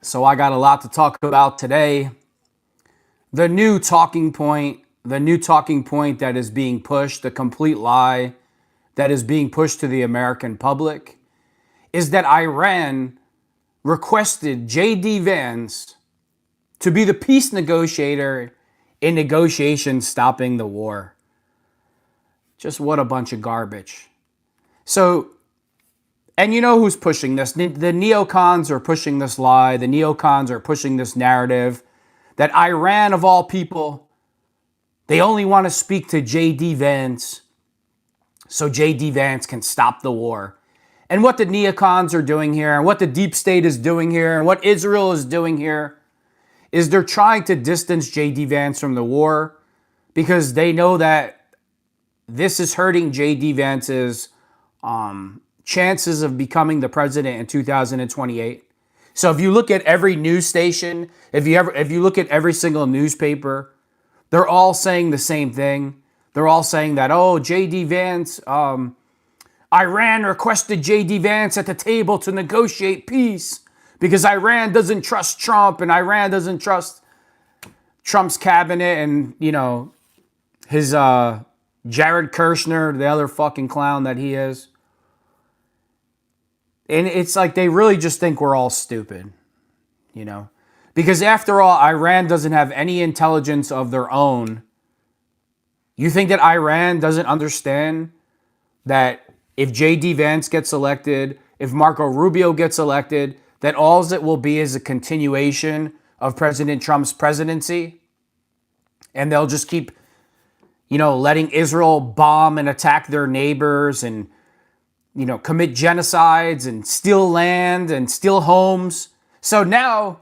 So I got a lot to talk about today. The new talking point, that is being pushed, the complete lie that is being pushed to the American public, is that Iran requested JD Vance to be the peace negotiator in negotiations stopping the war. Just what a bunch of garbage. So, and you know who's pushing this? The neocons are pushing this lie. The neocons are pushing this narrative that Iran, of all people, they only want to speak to JD Vance so JD Vance can stop the war. And what the neocons are doing here, and what the deep state is doing here, and what Israel is doing here, is they're trying to distance JD Vance from the war because they know that this is hurting JD Vance's chances of becoming the president in 2028. So if you look at every news station, if you look at every single newspaper, they're all saying the same thing. They're all saying that, oh, JD Vance, Iran requested JD Vance at the table to negotiate peace because Iran doesn't trust Trump and Iran doesn't trust Trump's cabinet and, you know, his Jared Kushner, the other fucking clown that he is. And it's like they really just think we're all stupid, you know? Because after all, Iran doesn't have any intelligence of their own. You think that Iran doesn't understand that if JD Vance gets elected, if Marco Rubio gets elected, that all it will be is a continuation of President Trump's presidency? And they'll just keep, you know, letting Israel bomb and attack their neighbors and, you know, commit genocides and steal land and steal homes. So now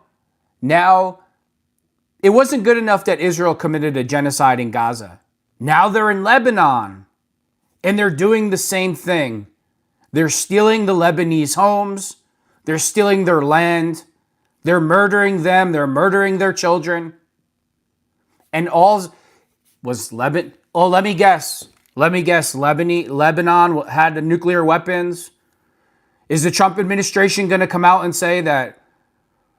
it wasn't good enough that Israel committed a genocide in Gaza. Now they're in Lebanon and they're doing the same thing. They're stealing the Lebanese homes. They're stealing their land. They're murdering them. They're murdering their children. And all was Lebanon. Oh, let me guess. Lebanon had the nuclear weapons. Is the Trump administration going to come out and say that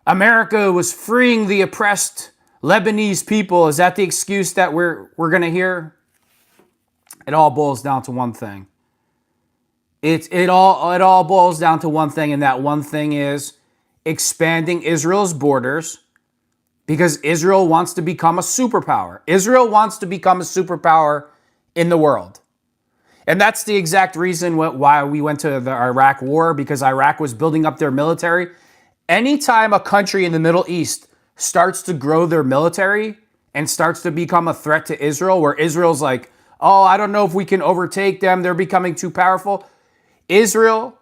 America was freeing the oppressed Lebanese people? Is that the excuse that we're going to hear? It all boils down to one thing. It all boils down to one thing, and that one thing is expanding Israel's borders because Israel wants to become a superpower. Israel wants to become a superpower in the world. And that's the exact reason why we went to the Iraq war, because Iraq was building up their military. Anytime a country in the Middle East starts to grow their military and starts to become a threat to Israel, where Israel's like, oh, I don't know if we can overtake them, they're becoming too powerful. Israel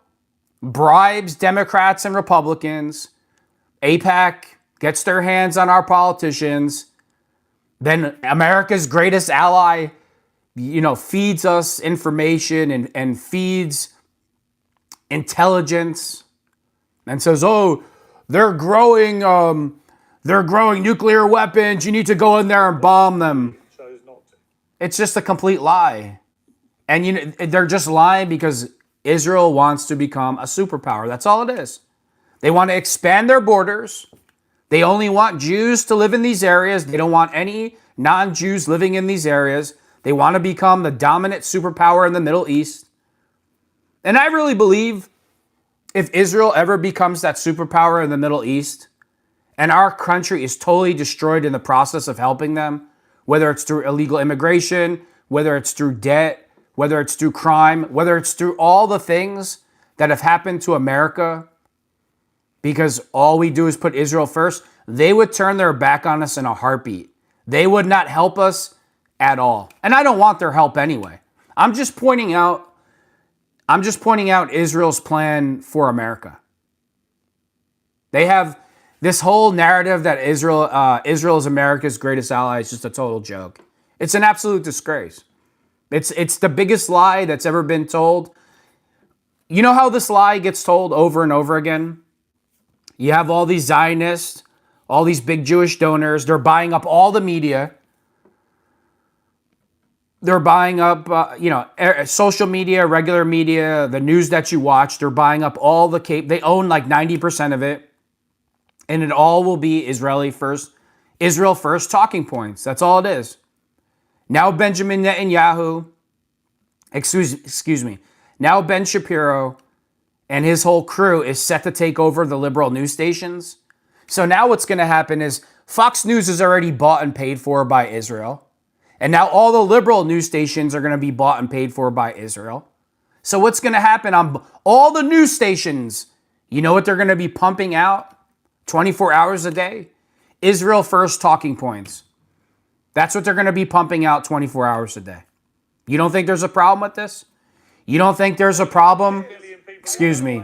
bribes Democrats and Republicans. AIPAC gets their hands on our politicians. Then America's greatest ally, you know, feeds us information and feeds intelligence and says, oh, they're growing nuclear weapons. You need to go in there and bomb them. It's just a complete lie. And you know, they're just lying because Israel wants to become a superpower. That's all it is. They want to expand their borders. They only want Jews to live in these areas. They don't want any non-Jews living in these areas. They want to become the dominant superpower in the Middle East. And I really believe if Israel ever becomes that superpower in the Middle East and our country is totally destroyed in the process of helping them, whether it's through illegal immigration, whether it's through debt, whether it's through crime, whether it's through all the things that have happened to America, because all we do is put Israel first, they would turn their back on us in a heartbeat. They would not help us at all. And I don't want their help anyway. I'm just pointing out Israel's plan for America. They have this whole narrative that Israel is America's greatest ally is just a total joke. It's an absolute disgrace. It's the biggest lie that's ever been told. You know how this lie gets told over and over again? You have all these Zionists, all these big Jewish donors. They're buying up all the media. They're buying up, social media, regular media, the news that you watch. They're buying up all the cable. They own like 90% of it. And it all will be Israel first talking points. That's all it is. Now Benjamin Netanyahu, excuse me, now Ben Shapiro and his whole crew is set to take over the liberal news stations. So now what's going to happen is Fox News is already bought and paid for by Israel. And now all the liberal news stations are going to be bought and paid for by Israel. So what's going to happen on all the news stations? You know what they're going to be pumping out 24 hours a day? Israel first talking points. That's what they're going to be pumping out 24 hours a day. You don't think there's a problem with this? You don't think there's a problem? Excuse me.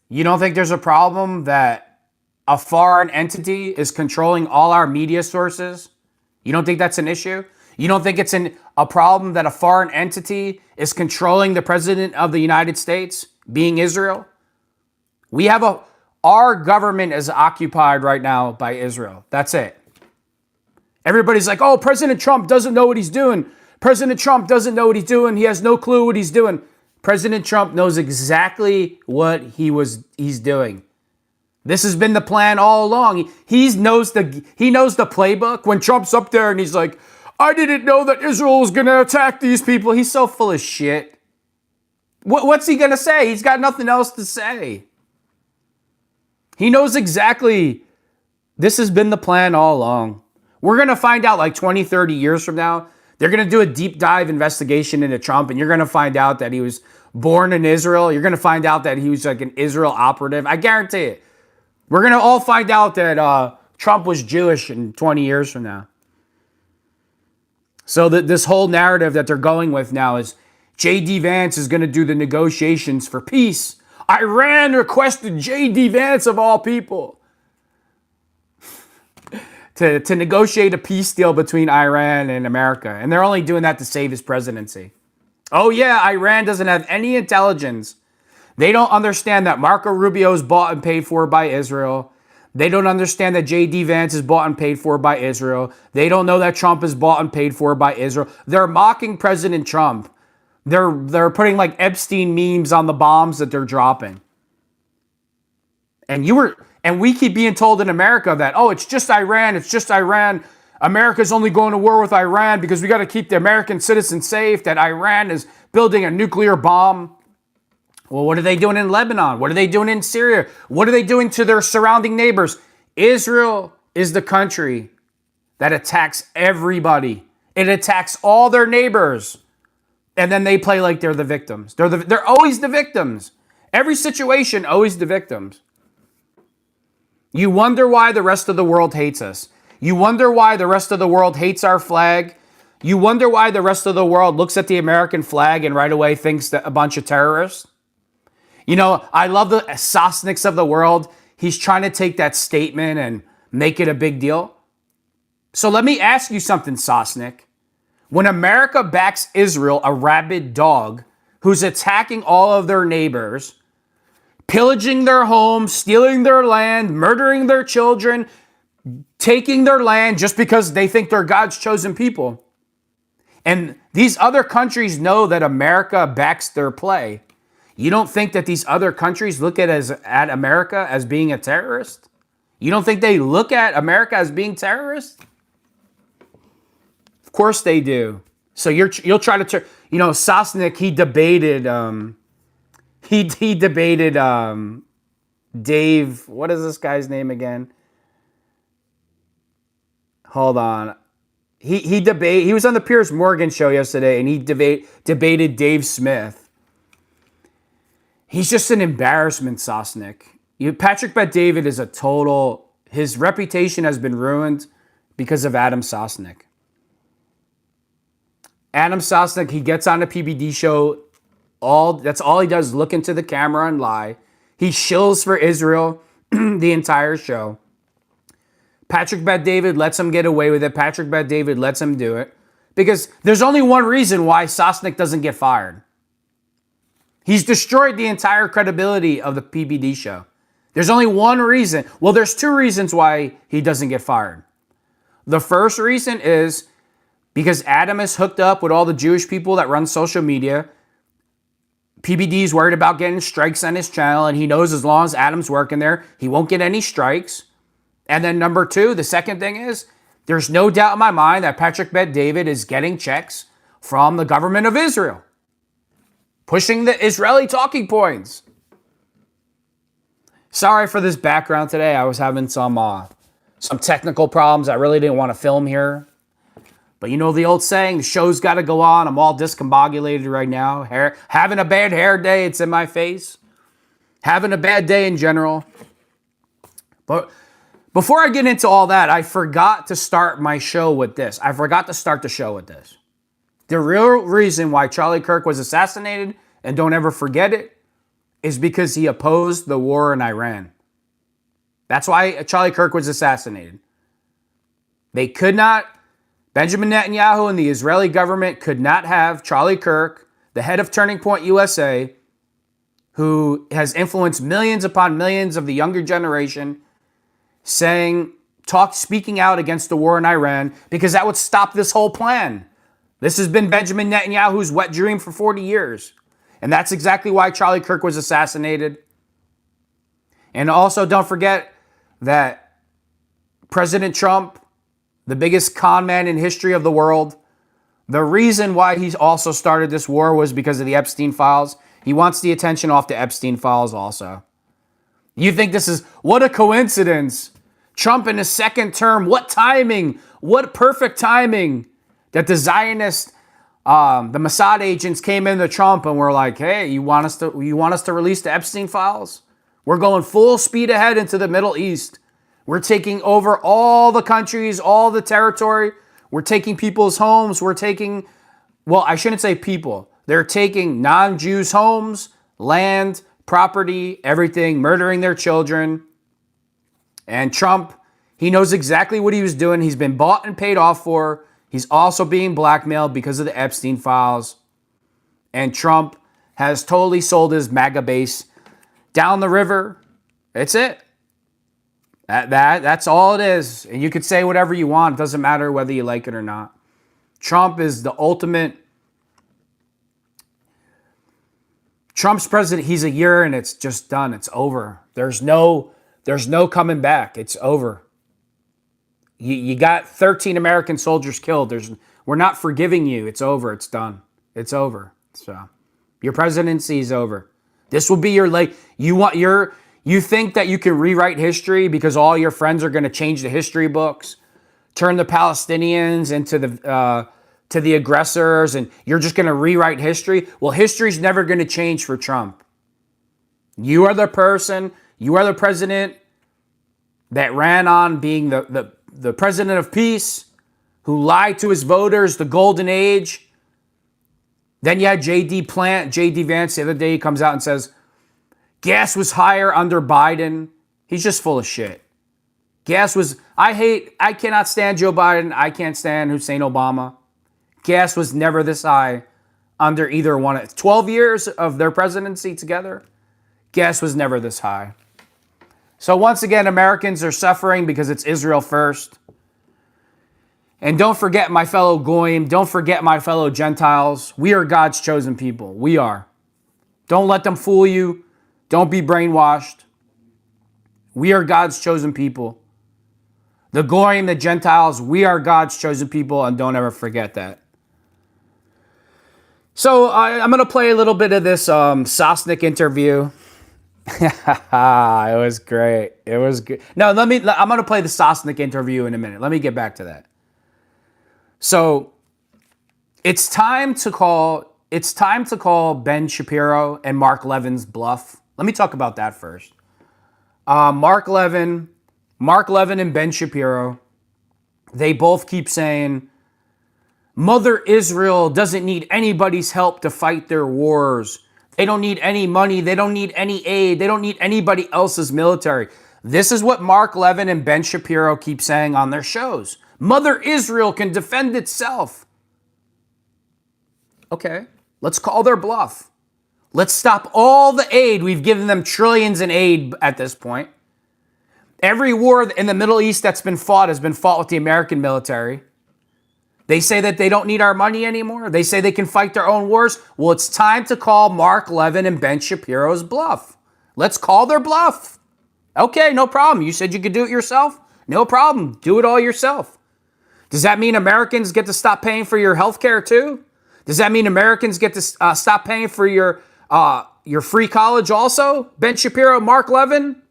You don't think there's a problem that a foreign entity is controlling all our media sources? You don't think that's an issue? You don't think it's a problem that a foreign entity is controlling the president of the United States, being Israel? Our government is occupied right now by Israel. That's it. Everybody's like, oh, President Trump doesn't know what he's doing. President Trump doesn't know what he's doing. He has no clue what he's doing. President Trump knows exactly what he's doing. This has been the plan all along. He knows the playbook. When Trump's up there and he's like, I didn't know that Israel was going to attack these people. He's so full of shit. What's he going to say? He's got nothing else to say. He knows exactly. This has been the plan all along. We're going to find out like 20, 30 years from now. They're going to do a deep dive investigation into Trump, and you're going to find out that he was born in Israel. You're going to find out that he was like an Israel operative. I guarantee it. We're going to all find out that Trump was Jewish in 20 years from now. So this whole narrative that they're going with now is JD Vance is going to do the negotiations for peace. Iran requested JD Vance, of all people, to negotiate a peace deal between Iran and America. And they're only doing that to save his presidency. Oh yeah, Iran doesn't have any intelligence. They don't understand that Marco Rubio is bought and paid for by Israel. They don't understand that JD Vance is bought and paid for by Israel. They don't know that Trump is bought and paid for by Israel. They're mocking President Trump. They're putting like Epstein memes on the bombs that they're dropping. And we keep being told in America that, oh, it's just Iran. It's just Iran. America's only going to war with Iran because we got to keep the American citizens safe, that Iran is building a nuclear bomb. Well, what are they doing in Lebanon? What are they doing in Syria? What are they doing to their surrounding neighbors? Israel is the country that attacks everybody. It attacks all their neighbors. And then they play like they're the victims. They're always the victims. Every situation, always the victims. You wonder why the rest of the world hates us. You wonder why the rest of the world hates our flag. You wonder why the rest of the world looks at the American flag and right away thinks that a bunch of terrorists. You know, I love the Sosnicks of the world. He's trying to take that statement and make it a big deal. So let me ask you something, Sosnick. When America backs Israel, a rabid dog, who's attacking all of their neighbors, pillaging their homes, stealing their land, murdering their children, taking their land just because they think they're God's chosen people. And these other countries know that America backs their play. You don't think that these other countries look at America as being a terrorist? You don't think they look at America as being terrorist? Of course they do. So you'll try to, Sosnick, he debated Dave, what is this guy's name again? Hold on. He was on the Piers Morgan show yesterday, and he debated Dave Smith. He's just an embarrassment, Sosnick. Patrick Bet-David is his reputation has been ruined because of Adam Sosnick. Adam Sosnick, he gets on a PBD show, that's all he does, look into the camera and lie. He shills for Israel the entire show. Patrick Bet-David lets him get away with it. Patrick Bet-David lets him do it. Because there's only one reason why Sosnick doesn't get fired. He's destroyed the entire credibility of the PBD show. There's only one reason. Well, there's two reasons why he doesn't get fired. The first reason is because Adam is hooked up with all the Jewish people that run social media. PBD's worried about getting strikes on his channel, and he knows as long as Adam's working there, he won't get any strikes. And then number two, the second thing is, there's no doubt in my mind that Patrick Bet-David is getting checks from the government of Israel, pushing the Israeli talking points. Sorry for this background today. I was having some technical problems. I really didn't want to film here. But you know the old saying, the show's got to go on. I'm all discombobulated right now. Having a bad hair day, it's in my face. Having a bad day in general. But before I get into all that, I forgot to start my show with this. I forgot to start the show with this. The real reason why Charlie Kirk was assassinated, and don't ever forget it, is because he opposed the war in Iran. That's why Charlie Kirk was assassinated. They could not, Benjamin Netanyahu and the Israeli government could not have Charlie Kirk, the head of Turning Point USA, who has influenced millions upon millions of the younger generation, speaking out against the war in Iran, because that would stop this whole plan. This has been Benjamin Netanyahu's wet dream for 40 years. And that's exactly why Charlie Kirk was assassinated. And also don't forget that President Trump, the biggest con man in history of the world, the reason why he also started this war was because of the Epstein files. He wants the attention off the Epstein files also. You think this is, what a coincidence. Trump in his second term, what timing, what perfect timing that the Zionist, the Mossad agents came into Trump and were like, hey, you want us to release the Epstein files? We're going full speed ahead into the Middle East. We're taking over all the countries, all the territory. We're taking people's homes. Well, I shouldn't say people. They're taking non-Jews' homes, land, property, everything, murdering their children. And Trump, he knows exactly what he was doing. He's been bought and paid off for. He's also being blackmailed because of the Epstein files. And Trump has totally sold his MAGA base down the river. That's it. That's all it is. And you could say whatever you want. It doesn't matter whether you like it or not. Trump is the ultimate. Trump's president. He's a year and it's just done. It's over. There's no coming back. It's over. You got 13 American soldiers killed. We're not forgiving you. It's over. It's done. It's over. So your presidency is over. This will be your you think that you can rewrite history because all your friends are going to change the history books, turn the Palestinians into the aggressors, and you're just going to rewrite history? Well, history's never going to change for Trump. You are the president that ran on being the president of peace, who lied to his voters, the golden age. Then you had JD Vance the other day, he comes out and says, gas was higher under Biden. He's just full of shit. I cannot stand Joe Biden. I can't stand Hussein Obama. Gas was never this high under either one. 12 years of their presidency together, gas was never this high. So once again, Americans are suffering because it's Israel first. And don't forget my fellow Goyim. Don't forget my fellow Gentiles. We are God's chosen people. We are. Don't let them fool you. Don't be brainwashed. We are God's chosen people. The Goyim, the Gentiles, we are God's chosen people, and don't ever forget that. So I'm going to play a little bit of this Sosnick interview. It was great. It was good. No, I'm going to play the Sosnick interview in a minute. Let me get back to that. So it's time to call Ben Shapiro and Mark Levin's bluff. Let me talk about that first. Mark Levin and Ben Shapiro, they both keep saying, Mother Israel doesn't need anybody's help to fight their wars. They don't need any money. They don't need any aid. They don't need anybody else's military. This is what Mark Levin and Ben Shapiro keep saying on their shows. Mother Israel can defend itself. Okay, let's call their bluff. Let's stop all the aid. We've given them trillions in aid at this point. Every war in the Middle East that's been fought has been fought with the American military. They say that they don't need our money anymore. They say they can fight their own wars. Well, it's time to call Mark Levin and Ben Shapiro's bluff. Let's call their bluff. Okay, no problem. You said you could do it yourself? No problem. Do it all yourself. Does that mean Americans get to stop paying for your health care too? Does that mean Americans get to stop paying for your free college also? Ben Shapiro, Mark Levin?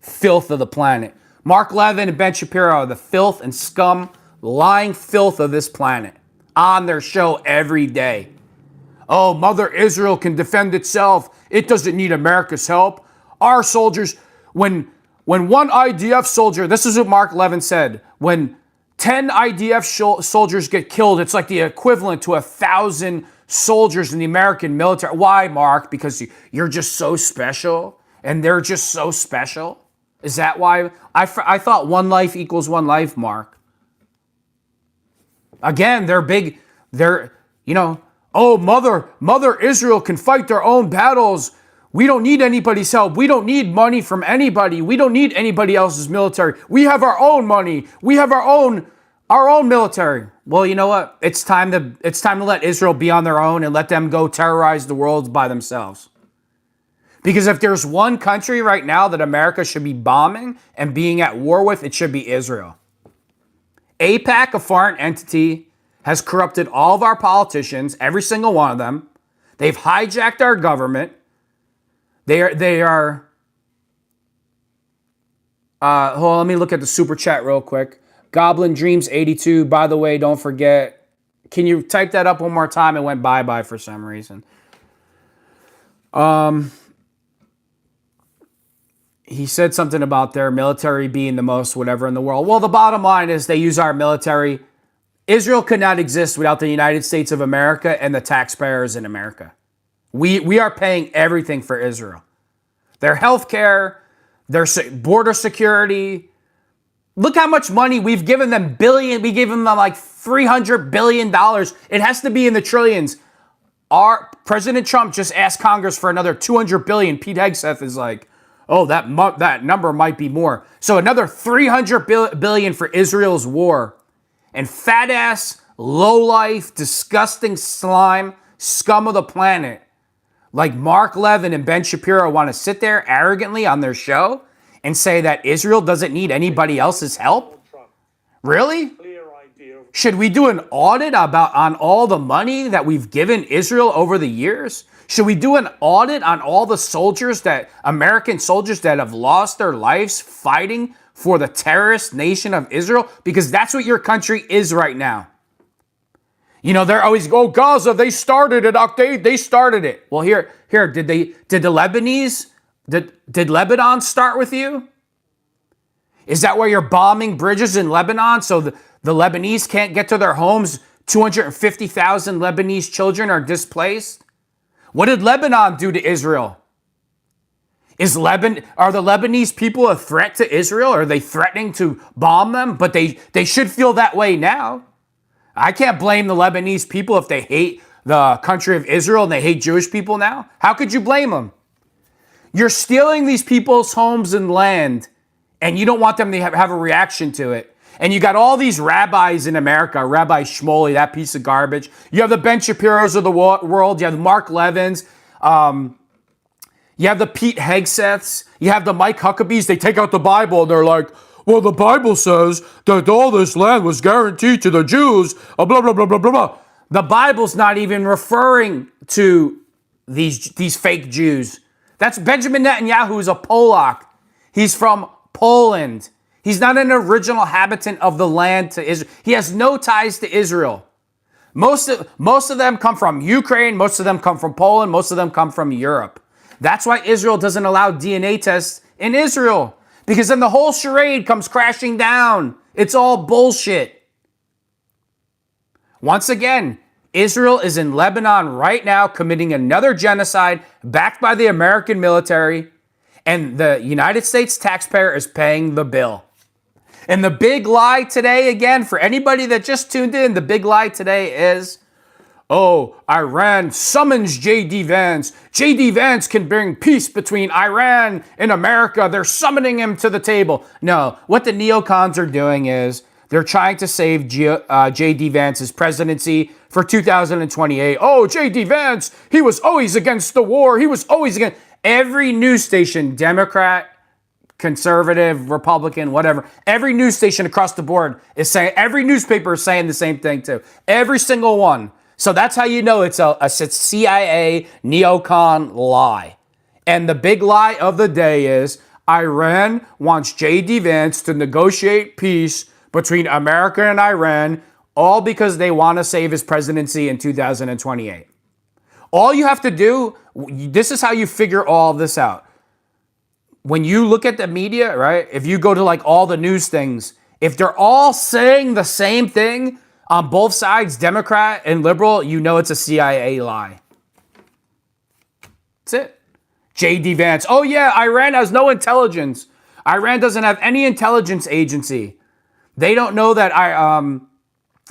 Filth of the planet. Mark Levin and Ben Shapiro are the filth and scum, lying filth of this planet on their show every day. Oh, Mother Israel can defend itself. It doesn't need America's help. Our soldiers, when one IDF soldier, this is what Mark Levin said, when 10 IDF soldiers get killed, it's like the equivalent to 1,000 soldiers in the American military. Why, Mark? Because you're just so special and they're just so special? Is that why? I thought one life equals one life, Mark. Again, they're big. They're, oh, Mother Israel can fight their own battles. We don't need anybody's help. We don't need money from anybody. We don't need anybody else's military. We have our own money. We have our own military. Well, you know what? It's time to let Israel be on their own and let them go terrorize the world by themselves. Because if there's one country right now that America should be bombing and being at war with, it should be Israel. AIPAC, a foreign entity, has corrupted all of our politicians, every single one of them. They've hijacked our government. They are. Hold on, let me look at the super chat real quick. Goblin Dreams 82. By the way, don't forget. Can you type that up one more time? It went bye-bye for some reason. He said something about their military being the most whatever in the world. Well, the bottom line is they use our military. Israel could not exist without the United States of America and the taxpayers in America. We are paying everything for Israel. Their health care, their border security. Look how much money we've given them. We gave them like $300 billion. It has to be in the trillions. Our President Trump just asked Congress for another $200 billion. Pete Hegseth is like, oh, that number might be more. So another $300 billion for Israel's war. And fat ass, low life, disgusting slime, scum of the planet, like Mark Levin and Ben Shapiro want to sit there arrogantly on their show and say that Israel doesn't need anybody else's help? Really? Should we do an audit on all the money that we've given Israel over the years? Should we do an audit on all the American soldiers that have lost their lives fighting for the terrorist nation of Israel? Because that's what your country is right now. They're always, oh, Gaza, they started it. They started it. Well, here, did Lebanon start with you? Is that why you're bombing bridges in Lebanon so the Lebanese can't get to their homes? 250,000 Lebanese children are displaced. What did Lebanon do to Israel? Are the Lebanese people a threat to Israel? Are they threatening to bomb them? But they should feel that way now. I can't blame the Lebanese people if they hate the country of Israel and they hate Jewish people now. How could you blame them? You're stealing these people's homes and land, and you don't want them to have a reaction to it. And you got all these rabbis in America, Rabbi Shmuley, that piece of garbage. You have the Ben Shapiros of the world. You have the Mark Levins. You have the Pete Hegseths. You have the Mike Huckabees. They take out the Bible and they're like, well, the Bible says that all this land was guaranteed to the Jews, blah, blah, blah, blah, blah, blah. The Bible's not even referring to these fake Jews. That's Benjamin Netanyahu, who's a Polak. He's from Poland. He's not an original habitant of the land to Israel. He has no ties to Israel. Most of them come from Ukraine. Most of them come from Poland. Most of them come from Europe. That's why Israel doesn't allow DNA tests in Israel. Because then the whole charade comes crashing down. It's all bullshit. Once again, Israel is in Lebanon right now committing another genocide backed by the American military. And the United States taxpayer is paying the bill. And the big lie today, again, for anybody that just tuned in, the big lie today is, oh, Iran summons JD Vance. JD Vance can bring peace between Iran and America. They're summoning him to the table. No, what the neocons are doing is They're trying to save JD Vance's presidency for 2028. Oh, JD Vance, he was always against the war. He was always against every news station, Democrat, conservative, Republican, whatever. Every news station across the board is saying, every newspaper is saying the same thing too. Every single one. So that's how you know it's a CIA neocon lie. And the big lie of the day is Iran wants JD Vance to negotiate peace between America and Iran, all because they want to save his presidency in 2028. All you have to do, this is how you figure all of this out. When you look at the media, right, if you go to like all the news things, if they're all saying the same thing on both sides, Democrat and liberal, you know it's a CIA lie. That's it. JD Vance. Oh yeah, Iran has no intelligence. Iran doesn't have any intelligence agency. They don't know that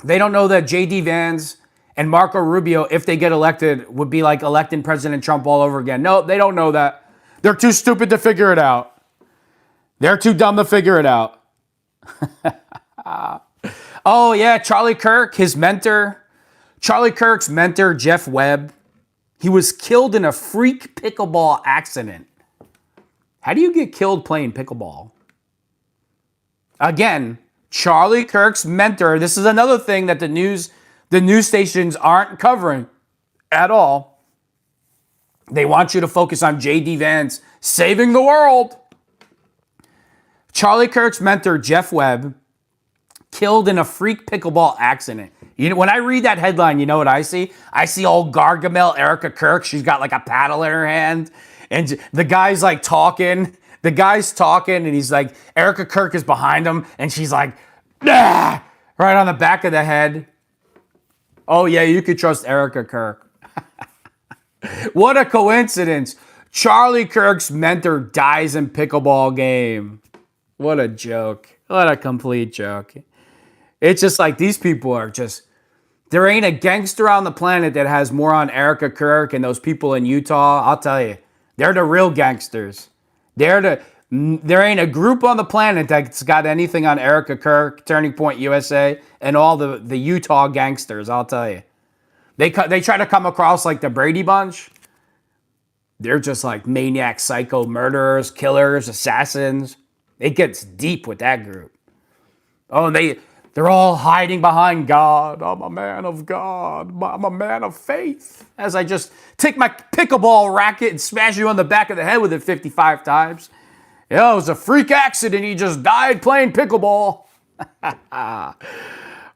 JD Vance and Marco Rubio, if they get elected, would be like electing President Trump all over again. No, they don't know that. They're too stupid to figure it out. They're too dumb to figure it out. Oh yeah, Charlie Kirk, his mentor. Charlie Kirk's mentor, Jeff Webb. He was killed in a freak pickleball accident. How do you get killed playing pickleball? Again, Charlie Kirk's mentor. This is another thing that the news stations aren't covering at all. They want you to focus on JD Vance saving the world. Charlie Kirk's mentor, Jeff Webb, killed in a freak pickleball accident. You know, when I read that headline, you know what I see? I see old Gargamel Erica Kirk. She's got like a paddle in her hand. And the guy's like talking. The guy's talking and he's like, Erica Kirk is behind him. And she's like, ah, right on the back of the head. Oh yeah, you could trust Erica Kirk. What a coincidence. Charlie Kirk's mentor dies in pickleball game. What a joke. What a complete joke. It's just like these people are just, there ain't a gangster on the planet that has more on Erica Kirk and those people in Utah. I'll tell you, they're the real gangsters. There ain't a group on the planet that's got anything on Erica Kirk, Turning Point USA, and all the Utah gangsters, I'll tell you. They try to come across like the Brady Bunch. They're just like maniac, psycho, murderers, killers, assassins. It gets deep with that group. Oh, they're all hiding behind God. I'm a man of God. I'm a man of faith. As I just take my pickleball racket and smash you on the back of the head with it 55 times. It was a freak accident. He just died playing pickleball.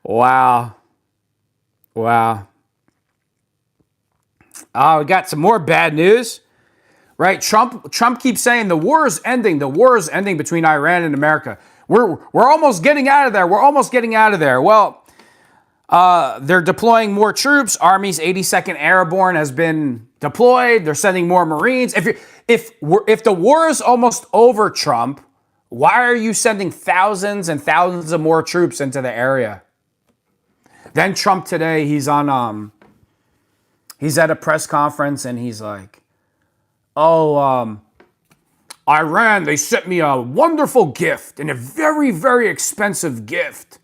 Wow. Oh, we got some more bad news. Right? Trump keeps saying the war is ending. The war is ending between Iran and America. We're almost getting out of there. Well, they're deploying more troops. Army's 82nd Airborne has been deployed. They're sending more Marines. If the war is almost over, Trump, why are you sending thousands and thousands of more troops into the area? Then Trump today, he's at a press conference and he's like, Iran, they sent me a wonderful gift and a very, very expensive gift.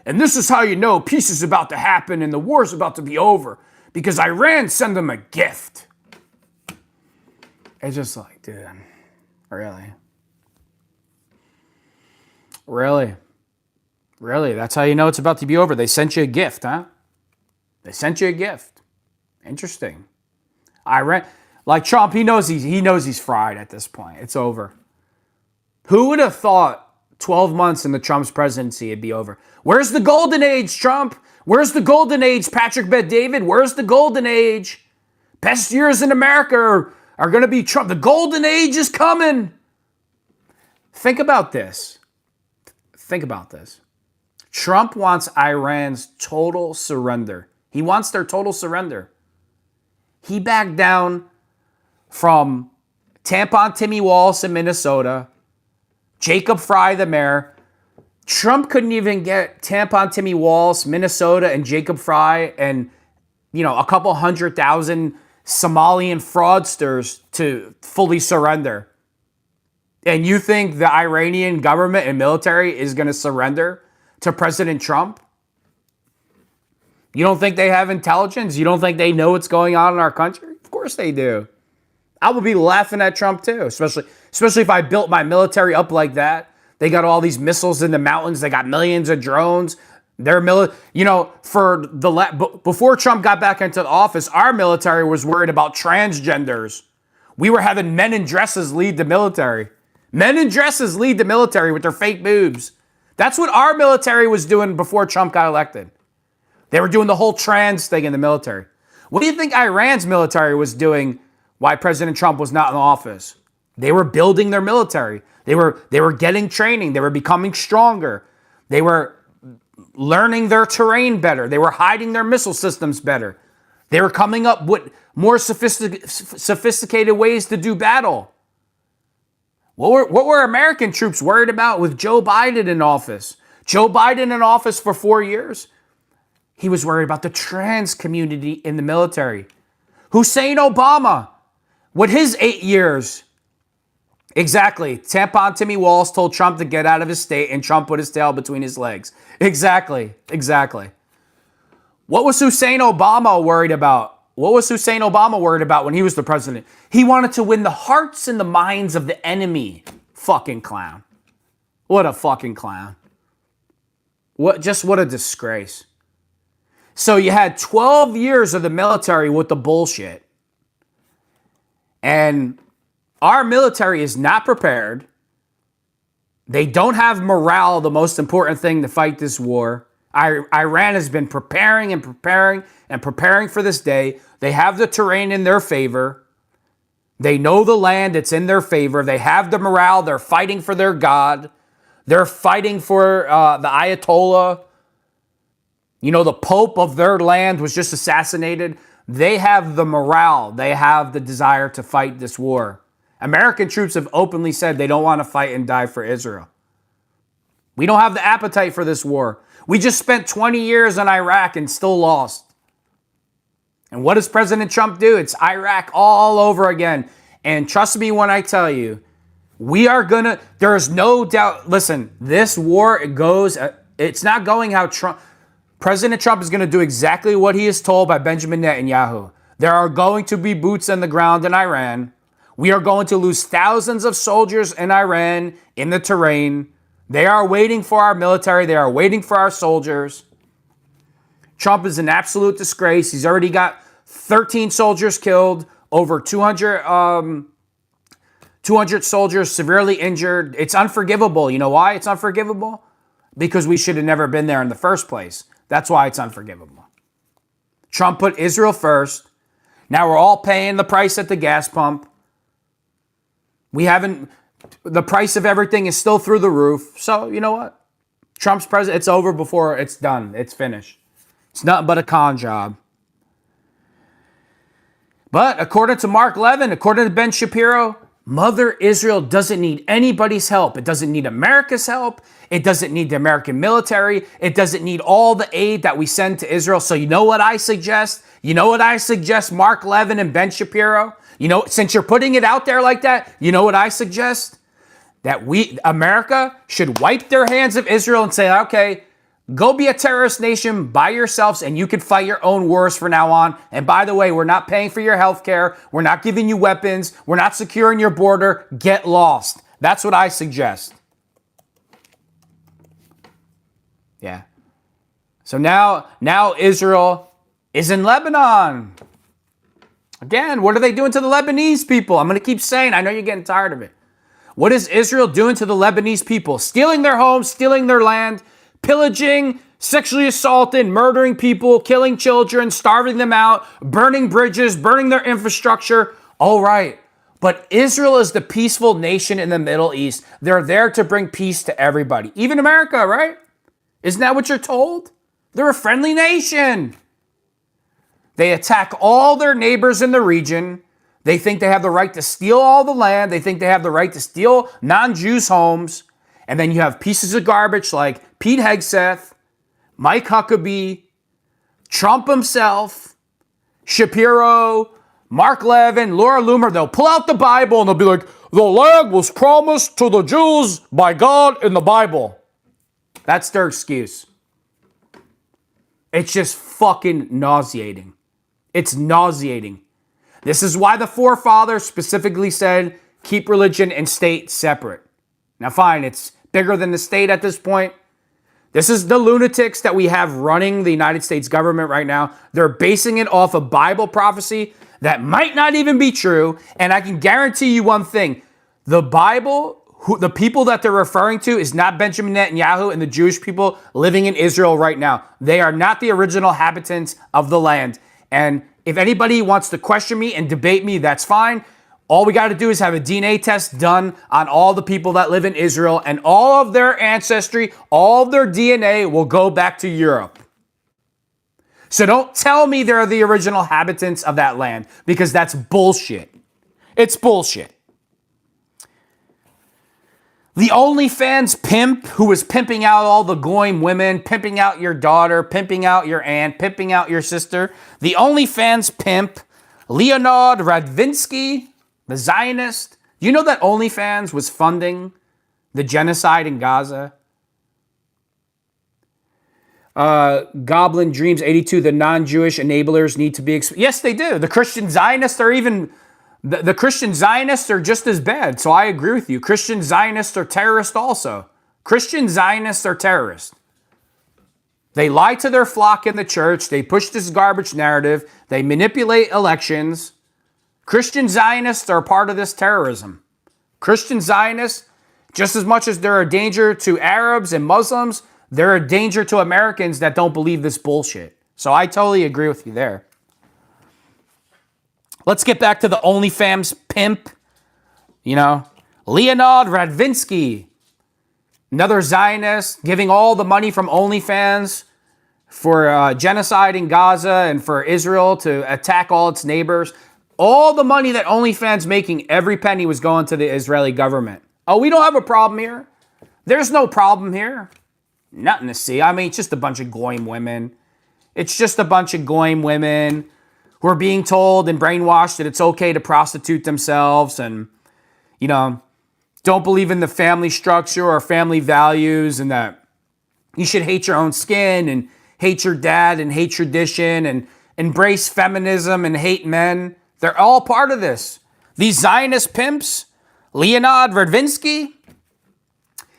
And this is how you know peace is about to happen and the war is about to be over. Because Iran sent them a gift. It's just like, dude, really? Really? That's how you know it's about to be over. They sent you a gift, huh? They sent you a gift. Interesting. Iran... Like Trump, he knows he's fried at this point. It's over. Who would have thought 12 months in the Trump's presidency it'd be over? Where's the golden age, Trump? Where's the golden age, Patrick Bet-David? Where's the golden age? Best years in America are going to be Trump. The golden age is coming. Think about this. Trump wants Iran's total surrender. He wants their total surrender. He backed down from Tampon Timmy Wallace in Minnesota, Jacob Fry, the mayor. Trump couldn't even get Tampon Timmy Wallace, Minnesota, and Jacob Fry, and a couple 100,000 Somalian fraudsters to fully surrender. And you think the Iranian government and military is going to surrender to President Trump? You don't think they have intelligence? You don't think they know what's going on in our country? Of course they do. I would be laughing at Trump too, especially if I built my military up like that. They got all these missiles in the mountains. They got millions of drones. Before Trump got back into the office, our military was worried about transgenders. We were having men in dresses lead the military. Men in dresses lead the military with their fake boobs. That's what our military was doing before Trump got elected. They were doing the whole trans thing in the military. What do you think Iran's military was doing why President Trump was not in office? They were building their military. They were getting training. They were becoming stronger. They were learning their terrain better. They were hiding their missile systems better. They were coming up with more sophisticated ways to do battle. What were American troops worried about with Joe Biden in office? Joe Biden in office for 4 years? He was worried about the trans community in the military. Hussein Obama, with his 8 years, exactly. Tampon Timmy Walls told Trump to get out of his state, and Trump put his tail between his legs. Exactly. What was Hussein Obama worried about? What was Hussein Obama worried about when he was the president? He wanted to win the hearts and the minds of the enemy. Fucking clown. What a fucking clown. What a disgrace. So you had 12 years of the military with the bullshit. And our military is not prepared. They don't have morale, the most important thing to fight this war. Iran has been preparing for this day. They have the terrain in their favor. They know the land, it's in their favor. They have the morale. They're fighting for their God. They're fighting for the Ayatollah. The Pope of their land was just assassinated. They have the morale. They have the desire to fight this war. American troops have openly said they don't want to fight and die for Israel. We don't have the appetite for this war. We just spent 20 years in Iraq and still lost. And what does President Trump do? It's Iraq all over again. And trust me when I tell you, there is no doubt. Listen, this war, it's not going how President Trump is going to do exactly what he is told by Benjamin Netanyahu. There are going to be boots on the ground in Iran. We are going to lose thousands of soldiers in Iran in the terrain. They are waiting for our military. They are waiting for our soldiers. Trump is an absolute disgrace. He's already got 13 soldiers killed, over 200 soldiers severely injured. It's unforgivable. You know why it's unforgivable? Because we should have never been there in the first place. That's why it's unforgivable. Trump put Israel first. Now we're all paying the price at the gas pump. The price of everything is still through the roof. So, you know what? Trump's president, it's over before it's done. It's finished. It's nothing but a con job. But according to Mark Levin, according to Ben Shapiro, Mother Israel doesn't need anybody's help. It doesn't need America's help. It doesn't need the American military. It doesn't need all the aid that we send to Israel. So you know what I suggest? Mark Levin and Ben Shapiro? Since you're putting it out there like that, you know what I suggest? That America should wipe their hands of Israel and say, okay, go be a terrorist nation by yourselves and you can fight your own wars from now on. And by the way, we're not paying for your health care. We're not giving you weapons. We're not securing your border. Get lost. That's what I suggest. Yeah. So now Israel is in Lebanon. Again, what are they doing to the Lebanese people? I'm going to keep saying, I know you're getting tired of it. What is Israel doing to the Lebanese people? Stealing their homes, stealing their land, pillaging, sexually assaulting, murdering people, killing children, starving them out, burning bridges, burning their infrastructure. All right. But Israel is the peaceful nation in the Middle East. They're there to bring peace to everybody. Even America, right? Isn't that what you're told? They're a friendly nation. They attack all their neighbors in the region. They think they have the right to steal all the land. They think they have the right to steal non-Jews' homes. And then you have pieces of garbage like Pete Hegseth, Mike Huckabee, Trump himself, Shapiro, Mark Levin, Laura Loomer. They'll pull out the Bible and they'll be like, the land was promised to the Jews by God in the Bible. That's their excuse. It's just fucking nauseating. It's nauseating. This is why the forefathers specifically said, keep religion and state separate. Now fine, it's bigger than the state at this point. This is the lunatics that we have running the United States government right now. They're basing it off a Bible prophecy that might not even be true. And I can guarantee you one thing. The Bible, the people that they're referring to is not Benjamin Netanyahu and the Jewish people living in Israel right now. They are not the original inhabitants of the land. And if anybody wants to question me and debate me, that's fine. All we got to do is have a DNA test done on all the people that live in Israel, and all of their ancestry, all of their DNA will go back to Europe. So don't tell me they're the original inhabitants of that land, because that's bullshit. It's bullshit. The OnlyFans pimp who was pimping out all the goyim women, pimping out your daughter, pimping out your aunt, pimping out your sister. The OnlyFans pimp, Leonard Radvinsky, the Zionist. You know that OnlyFans was funding the genocide in Gaza? Goblin Dreams 82, the non-Jewish enablers need to be... Yes, they do. The Christian Zionists are even... The Christian Zionists are just as bad, so I agree with you. Christian Zionists are terrorists also. Christian Zionists are terrorists. They lie to their flock in the church. They push this garbage narrative. They manipulate elections. Christian Zionists are part of this terrorism. Christian Zionists, just as much as they're a danger to Arabs and Muslims, they're a danger to Americans that don't believe this bullshit. So I totally agree with you there. Let's get back to the OnlyFans pimp. You know, Leonard Radvinsky, another Zionist, giving all the money from OnlyFans for genocide in Gaza and for Israel to attack all its neighbors. All the money that OnlyFans making, every penny was going to the Israeli government. Oh, we don't have a problem here. There's no problem here. Nothing to see. I mean, it's just a bunch of goyim women. It's just a bunch of goyim women who are being told and brainwashed that it's okay to prostitute themselves and, you know, don't believe in the family structure or family values, and that you should hate your own skin and hate your dad and hate tradition and embrace feminism and hate men. They're all part of this. These Zionist pimps, Leonard Radvinsky,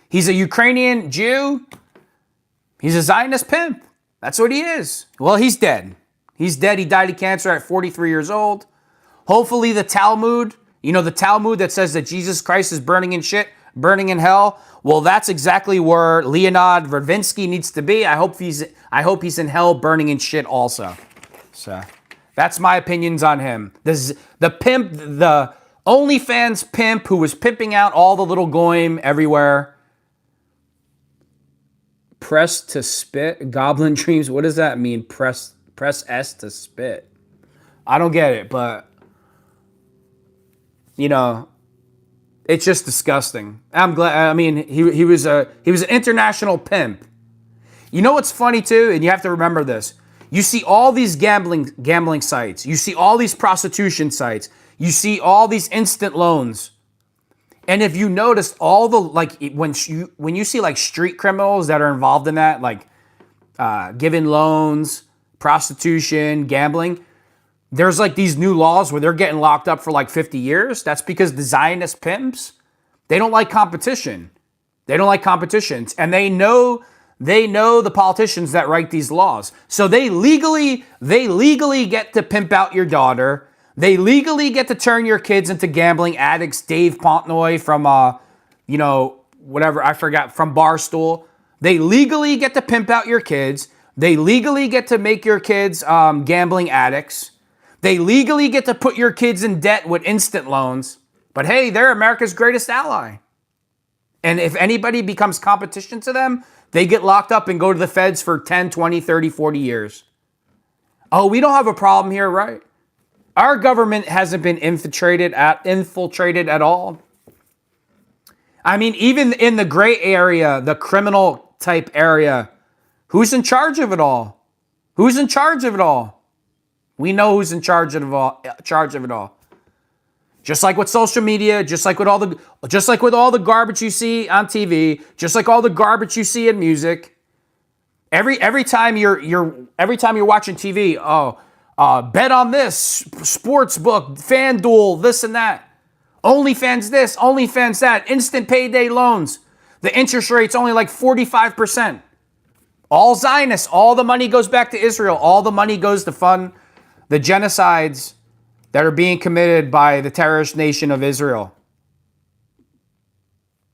he's a Ukrainian Jew. He's a Zionist pimp. That's what he is. Well, he's dead. He's dead. He died of cancer at 43 years old. Hopefully the Talmud, you know, the Talmud that says that Jesus Christ is burning in shit, burning in hell. Well, that's exactly where Leonard Radvinsky needs to be. I hope he's in hell burning in shit also. So that's my opinions on him. The pimp, the OnlyFans pimp who was pimping out all the little goyim everywhere. Press to spit, Goblin Dreams. What does that mean? Press S to spit. I don't get it, but you know, it's just disgusting. I'm glad. I mean, he was an international pimp. You know what's funny too, and you have to remember this. You see all these gambling sites. You see all these prostitution sites. You see all these instant loans. And if you notice all the, like, when you see like street criminals that are involved in that, like giving loans, prostitution, gambling, there's like these new laws where they're getting locked up for like 50 years. That's because the Zionist pimps, they don't like competition. They don't like competitions. And they know the politicians that write these laws. So they legally get to pimp out your daughter. They legally get to turn your kids into gambling addicts. Dave Portnoy from, whatever, I forgot, from Barstool. They legally get to pimp out your kids. They legally get to make your kids gambling addicts. They legally get to put your kids in debt with instant loans. But hey, they're America's greatest ally. And if anybody becomes competition to them, they get locked up and go to the feds for 10, 20, 30, 40 years. Oh, we don't have a problem here, right? Our government hasn't been infiltrated at all. I mean, even in the gray area, the criminal type area, who's in charge of it all? Who's in charge of it all? We know who's in charge of it all. Just like with social media, just like with all the garbage you see on TV, just like all the garbage you see in music. Every time you're watching TV, bet on this sports book, FanDuel, this and that. OnlyFans this, OnlyFans that, instant payday loans. The interest rate's only like 45%. All Zionists, all the money goes back to Israel. All the money goes to fund the genocides that are being committed by the terrorist nation of Israel.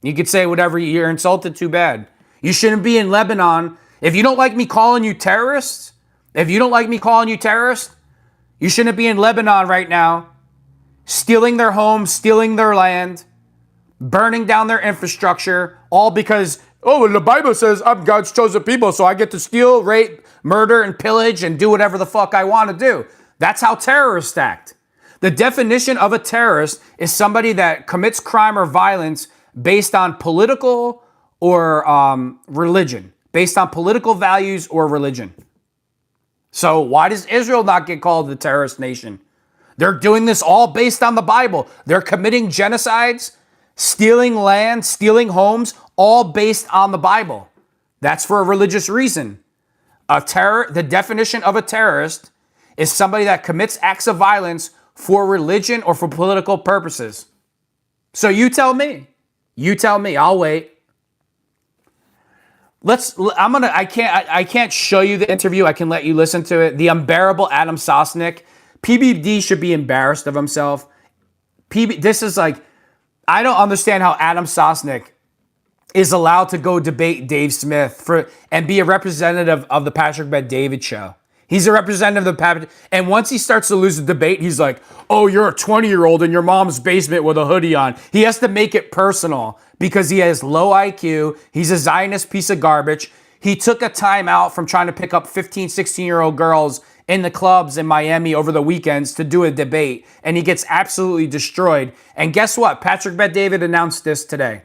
You could say whatever, you're insulted, too bad. You shouldn't be in Lebanon. If you don't like me calling you terrorists, you shouldn't be in Lebanon right now, stealing their homes, stealing their land, burning down their infrastructure, all because, the Bible says I'm God's chosen people, so I get to steal, rape, murder, and pillage and do whatever the fuck I want to do. That's how terrorists act. The definition of a terrorist is somebody that commits crime or violence based on political or religion, based on political values or religion. So why does Israel not get called the terrorist nation? They're doing this all based on the Bible. They're committing genocides, stealing land, stealing homes, all based on the Bible. That's for a religious reason. The definition of a terrorist is somebody that commits acts of violence for religion or for political purposes. So you tell me. I'll wait. I can't show you the interview. I can let you listen to it. The unbearable Adam Sosnick. PBD should be embarrassed of himself. This is like, I don't understand how Adam Sosnick is allowed to go debate Dave Smith and be a representative of the Patrick Bet-David show. He's a representative of the Patrick, and once he starts to lose the debate, he's like, "Oh, you're a 20-year-old in your mom's basement with a hoodie on." He has to make it personal because he has low IQ. He's a Zionist piece of garbage. He took a time out from trying to pick up 15, 16-year-old girls in the clubs in Miami over the weekends to do a debate, and he gets absolutely destroyed. And guess what? Patrick Bet-David announced this today.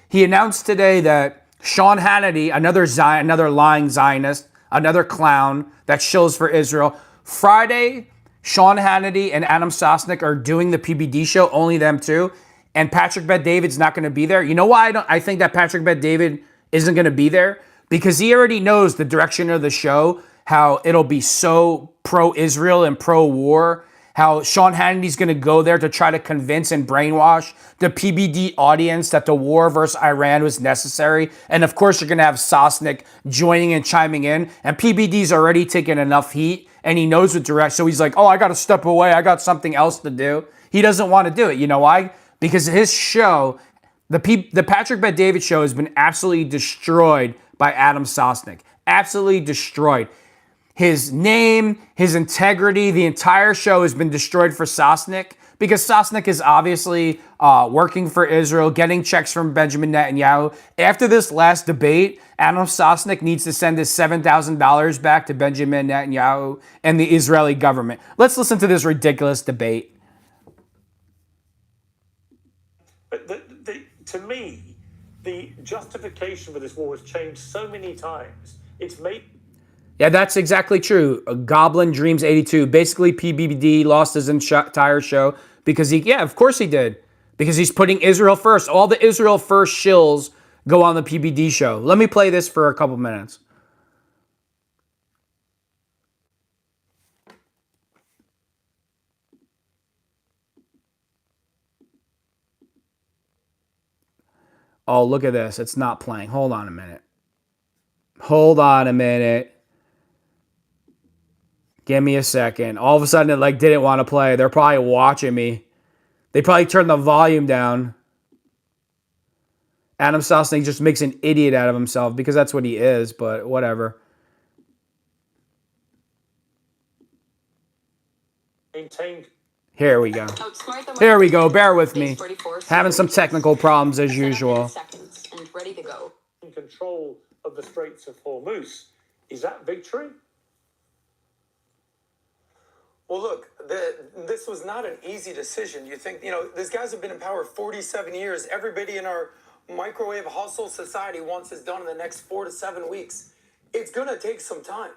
He announced today that Sean Hannity, another lying Zionist, another clown that shills for Israel. Friday, Sean Hannity and Adam Sosnick are doing the PBD show, only them two, and Patrick Bet-David's not going to be there. You know why I think that Patrick Bet-David isn't going to be there? Because he already knows the direction of the show, how it'll be so pro-Israel and pro-war, how Sean Hannity's going to go there to try to convince and brainwash the PBD audience that the war versus Iran was necessary. And of course, you're going to have Sosnick joining and chiming in. And PBD's already taken enough heat, and he knows the direction. So he's like, I got to step away. I got something else to do. He doesn't want to do it. You know why? Because his show, the Patrick Bet-David show, has been absolutely destroyed by Adam Sosnick. Absolutely destroyed. His name, his integrity, the entire show has been destroyed for Sosnick because Sosnick is obviously working for Israel, getting checks from Benjamin Netanyahu. After this last debate, Adam Sosnick needs to send his $7,000 back to Benjamin Netanyahu and the Israeli government. Let's listen to this ridiculous debate. But to me, the justification for this war has changed so many times. It's made... Yeah, that's exactly true. Goblin Dreams 82. Basically, PBD lost his entire show because of course he did. Because he's putting Israel first. All the Israel first shills go on the PBD show. Let me play this for a couple minutes. Oh, look at this. It's not playing. Hold on a minute. Give me a second. All of a sudden, it didn't want to play. They're probably watching me. They probably turned the volume down. Adam Sosnick just makes an idiot out of himself because that's what he is, but whatever. Here we go. Bear with me. Having some technical problems as usual. In control of the Straits of Hormuz. Is that victory? Well, look, this was not an easy decision. You think, these guys have been in power 47 years. Everybody in our microwave hustle society wants this done in the next 4 to 7 weeks. It's going to take some time.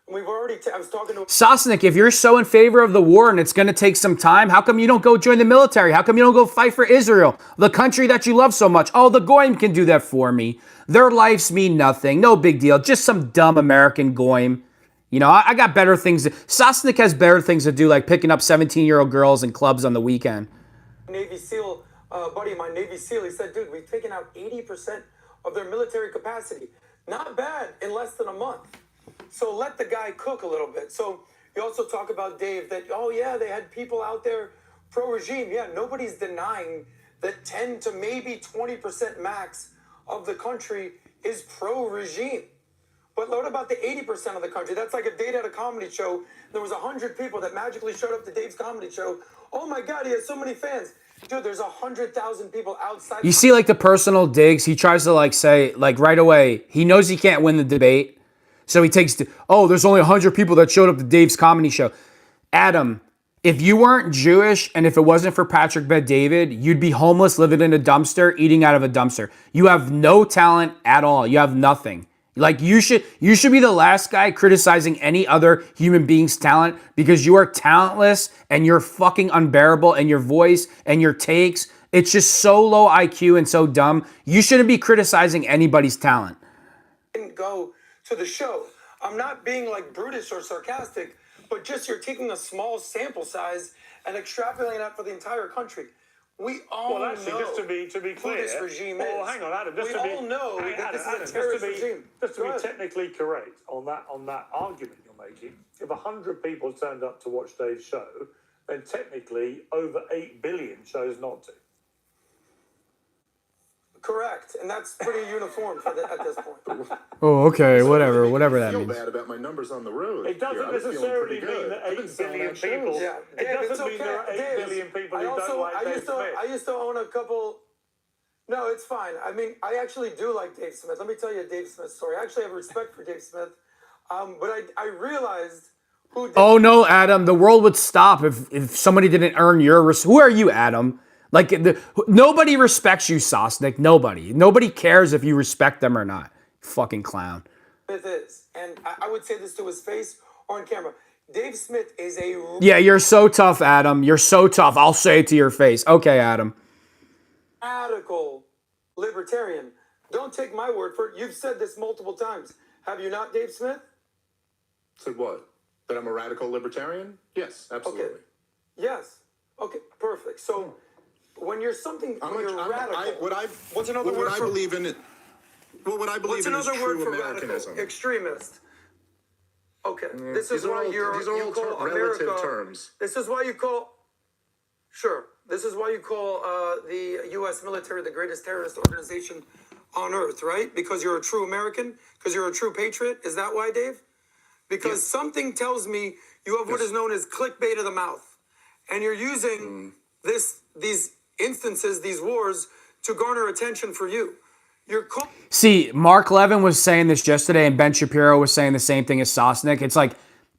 We've already, I was talking to... Sosnick, if you're so in favor of the war and it's going to take some time, how come you don't go join the military? How come you don't go fight for Israel, the country that you love so much? Oh, the Goyim can do that for me. Their lives mean nothing. No big deal. Just some dumb American Goyim. You know, I got better things. Sosnick has better things to do, like picking up 17-year-old girls in clubs on the weekend. Navy SEAL, buddy of mine, Navy SEAL, he said, dude, we've taken out 80% of their military capacity. Not bad in less than a month. So let the guy cook a little bit. So you also talk about, Dave, that, oh, yeah, they had people out there pro-regime. Yeah, nobody's denying that 10 to maybe 20% max of the country is pro-regime. But what about the 80% of the country? That's like if Dave had a comedy show, there was 100 people that magically showed up to Dave's comedy show. Oh, my God, he has so many fans. Dude, there's 100,000 people outside. You see, like, the personal digs. He tries to, like, say, like, right away, he knows he can't win the debate. So he takes, there's only 100 people that showed up to Dave's comedy show. Adam, if you weren't Jewish and if it wasn't for Patrick Bet-David, you'd be homeless, living in a dumpster, eating out of a dumpster. You have no talent at all. You have nothing. Like, you should be the last guy criticizing any other human being's talent because you are talentless and you're fucking unbearable, and your voice and your takes, it's just so low IQ and so dumb. You shouldn't be criticizing anybody's talent. Didn't go to the show. I'm not being like brutish or sarcastic, but just you're taking a small sample size and extrapolating that for the entire country. We all know just to be clear, who this regime is. Hang on, Adam. Just we to be, all know that this is a terrorist regime. Just to be technically correct on that argument you're making, if 100 people turned up to watch Dave's show, then technically over 8 billion chose not to. Correct, and that's pretty uniform at this point. Oh, okay, whatever that means. I feel bad about my numbers on the road. It doesn't necessarily mean that 8 billion people. Yeah, It doesn't mean there are 8 billion people who don't like Dave Smith. I used to own a couple. No, it's fine. I mean, I actually do like Dave Smith. Let me tell you a Dave Smith story. I actually have respect for Dave Smith, but I realized who. Oh no, Adam! The world would stop if somebody didn't earn your respect. Who are you, Adam? Like, nobody respects you, Sosnick. Nobody cares if you respect them or not. Fucking clown. Smith is, and I would say this to his face or on camera. Dave Smith is a... Yeah, you're so tough, Adam. You're so tough. I'll say it to your face. Okay, Adam. Radical libertarian. Don't take my word for it. You've said this multiple times. Have you not, Dave Smith? Said what? That I'm a radical libertarian? Yes, absolutely. Okay. Yes. Okay, perfect. So... when you're something, when you're radical, what's another word for? I believe in it. Well, what I believe in is true Americanism. Radical? Extremist. Okay, this is why these are all call relative America, terms. This is why you call. Sure, this is why you call the U.S. military the greatest terrorist organization on earth, right? Because you're a true American. Because you're a true patriot. Is that why, Dave? Because something tells me you have what is known as clickbait of the mouth, and you're using these instances, these wars, to garner attention for you. See, Mark Levin was saying this yesterday, and Ben Shapiro was saying the same thing as Sosnick. It's like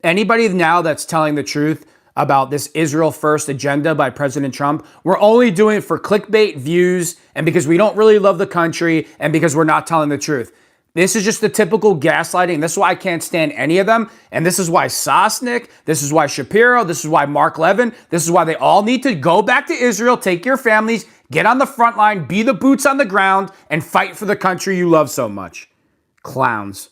anybody now that's telling the truth about this Israel first agenda by President Trump, we're only doing it for clickbait views and because we don't really love the country and because we're not telling the truth. This is just the typical gaslighting. This is why I can't stand any of them. And this is why Sosnick, this is why Shapiro, this is why Mark Levin, this is why they all need to go back to Israel, take your families, get on the front line, be the boots on the ground, and fight for the country you love so much. Clowns.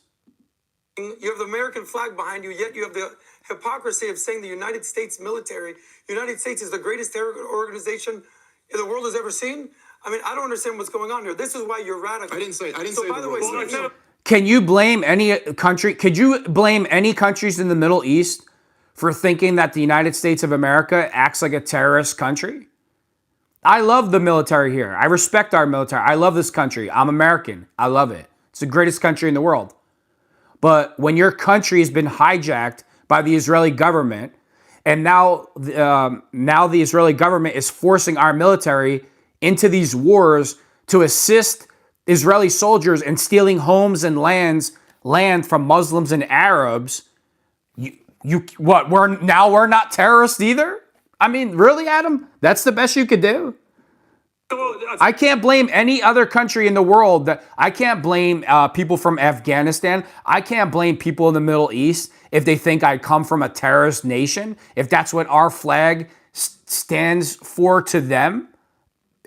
You have the American flag behind you, yet you have the hypocrisy of saying the United States military, United States is the greatest terror organization the world has ever seen. I mean, I don't understand what's going on here. This is why you're radical. I didn't say. By the way, can you blame any country? Could you blame any countries in the Middle East for thinking that the United States of America acts like a terrorist country? I love the military here. I respect our military. I love this country. I'm American. I love it. It's the greatest country in the world. But when your country has been hijacked by the Israeli government, and now the Israeli government is forcing our military into these wars to assist Israeli soldiers in stealing homes and land from Muslims and Arabs. We're not terrorists either? I mean, really, Adam? That's the best you could do? I can't blame any other country in the world. I can't blame people from Afghanistan. I can't blame people in the Middle East if they think I come from a terrorist nation, if that's what our flag stands for to them,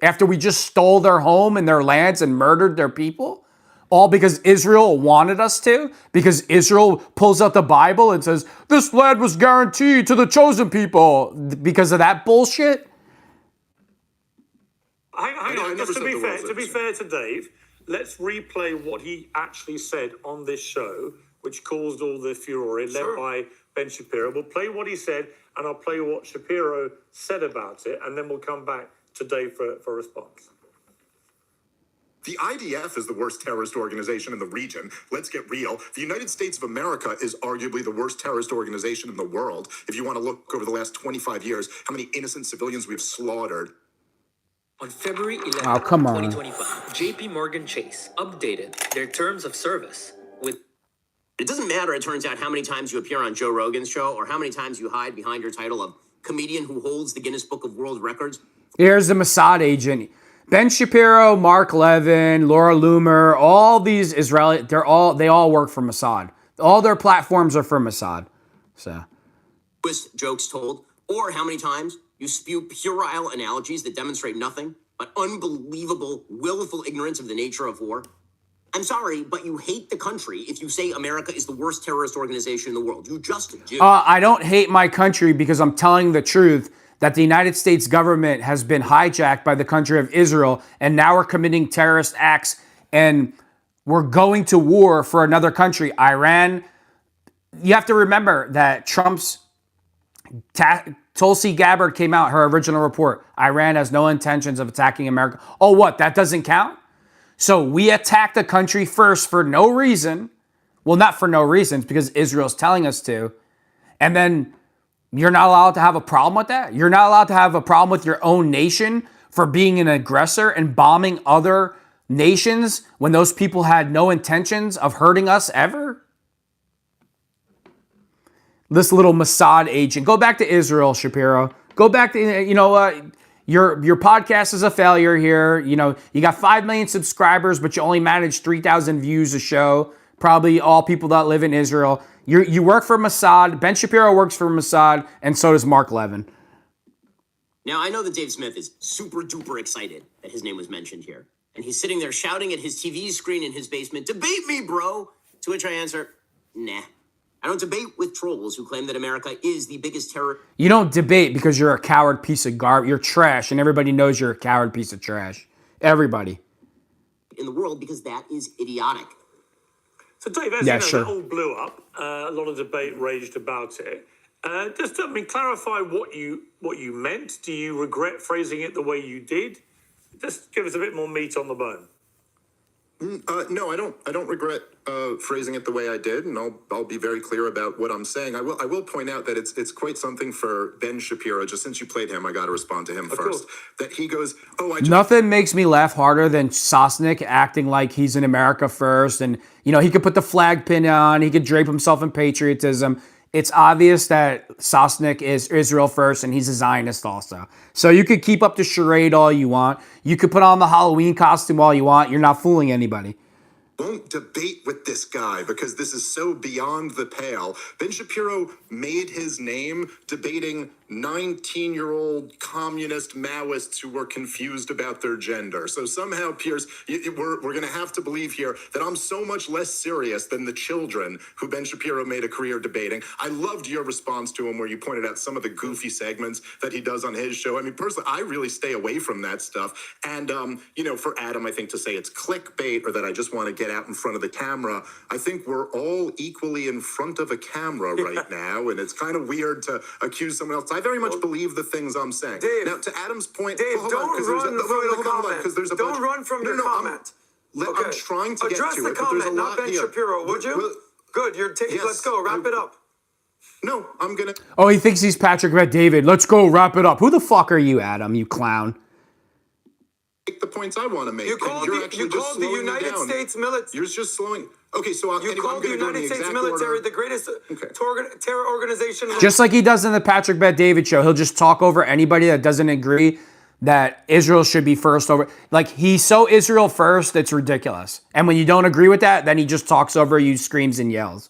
after we just stole their home and their lands and murdered their people. All because Israel wanted us to, because Israel pulls out the Bible and says, this land was guaranteed to the chosen people, because of that bullshit. Hang on, just to be fair to Dave, let's replay what he actually said on this show, which caused all the furore, led by Ben Shapiro. We'll play what he said, and I'll play what Shapiro said about it, and then we'll come back to Dave for a response. The IDF is the worst terrorist organization in the region. Let's get real. The United States of America is arguably the worst terrorist organization in the world. If you want to look over the last 25 years, how many innocent civilians we've slaughtered. On February 11, 2025, JP Morgan Chase updated their terms of service with... It doesn't matter, it turns out, how many times you appear on Joe Rogan's show or how many times you hide behind your title of comedian who holds the Guinness Book of World Records. Here's the Mossad agent. Ben Shapiro, Mark Levin, Laura Loomer, all these Israeli, they all work for Mossad. All their platforms are for Mossad. So, jokes told, or how many times you spew puerile analogies that demonstrate nothing but unbelievable, willful ignorance of the nature of war. I'm sorry, but you hate the country if you say America is the worst terrorist organization in the world. You just do. I don't hate my country because I'm telling the truth that the United States government has been hijacked by the country of Israel, and now we're committing terrorist acts, and we're going to war for another country, Iran. You have to remember that Trump's Tulsi Gabbard came out, her original report, Iran has no intentions of attacking America. Oh, what? That doesn't count? So we attacked the country first for no reason. Well, not for no reasons, because Israel's telling us to. And then you're not allowed to have a problem with that? You're not allowed to have a problem with your own nation for being an aggressor and bombing other nations when those people had no intentions of hurting us ever? This little Mossad agent. Go back to Israel, Shapiro. Go back to, your podcast is a failure here. You know, you got 5 million subscribers, but you only manage 3,000 views a show. Probably all people that live in Israel. You work for Mossad. Ben Shapiro works for Mossad, and so does Mark Levin. Now, I know that Dave Smith is super duper excited that his name was mentioned here. And he's sitting there shouting at his TV screen in his basement, "Debate me, bro!" To which I answer, nah. I don't debate with trolls who claim that America is the biggest terror. You don't debate because you're a coward piece of garbage. You're trash, and everybody knows you're a coward piece of trash. Everybody. In the world, because that is idiotic. So, Dave, as that all blew up. A lot of debate raged about it. Just, clarify what you meant. Do you regret phrasing it the way you did? Just give us a bit more meat on the bone. No, I don't regret phrasing it the way I did, and I'll be very clear about what I'm saying. I will point out that it's quite something for Ben Shapiro. Just since you played him, I got to respond to him first. That he goes, nothing makes me laugh harder than Sosnick acting like he's in America first, and he could put the flag pin on, he could drape himself in patriotism. It's obvious that Sosnick is Israel first, and he's a Zionist also. So you could keep up the charade all you want. You could put on the Halloween costume all you want. You're not fooling anybody. Won't debate with this guy because this is so beyond the pale. Ben Shapiro made his name debating 19-year-old communist Maoists who were confused about their gender. So somehow, Pierce, we're going to have to believe here that I'm so much less serious than the children who Ben Shapiro made a career debating. I loved your response to him where you pointed out some of the goofy segments that he does on his show. I mean, personally, I really stay away from that stuff. And, for Adam, I think to say it's clickbait or that I just want to get out in front of the camera, I think we're all equally in front of a camera right now, and it's kind of weird to accuse someone else. I very much believe the things I'm saying. Dave, now, to Adam's point, Dave, don't run from your comment. I'm trying to address get to the it, comment, but there's a lot not Ben here. Shapiro, would you? Good, yes, let's go, wrap it up. No, I'm going to... Oh, he thinks he's Patrick Bet-David. Let's go wrap it up. Who the fuck are you, Adam, you clown? Make the points I want to make. You called the United States military. You're just slowing... Okay, so you called the United States military the greatest terror organization. Just like he does in the Patrick Bet-David show. He'll just talk over anybody that doesn't agree. that Israel should be first over. Like, he's so Israel first, it's ridiculous. And when you don't agree with that, then he just talks over you, screams and yells.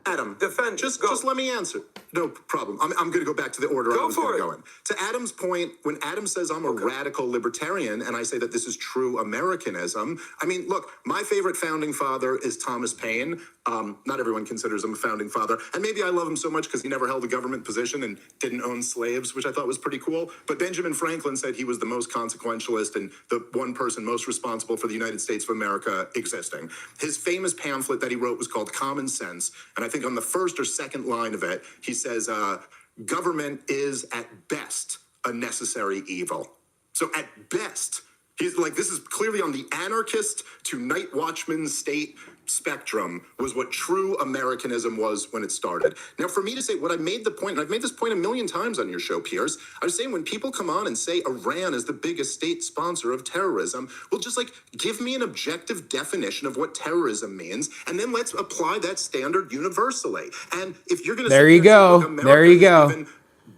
Adam, defend. Just let me answer. No problem. I'm going to go back to the order I was going to go in. To Adam's point, when Adam says I'm a radical libertarian and I say that this is true Americanism, I mean, look, my favorite founding father is Thomas Paine. Not everyone considers him a founding father. And maybe I love him so much because he never held a government position and didn't own slaves, which I thought was pretty cool. But Benjamin Franklin said he was the most consequentialist and the one person most responsible for the United States of America existing. His famous pamphlet that he wrote was called Common Sense. And I think on the first or second line of it, he says, government is at best a necessary evil. So at best, he's like, this is clearly on the anarchist to night watchman state spectrum was what true Americanism was when it started. Now, for me to say what I made the point, and I've made this point a million times on your show, Pierce, I was saying when people come on and say Iran is the biggest state sponsor of terrorism, well, just like give me an objective definition of what terrorism means, and then let's apply that standard universally. And if you're going to there you go, there you go.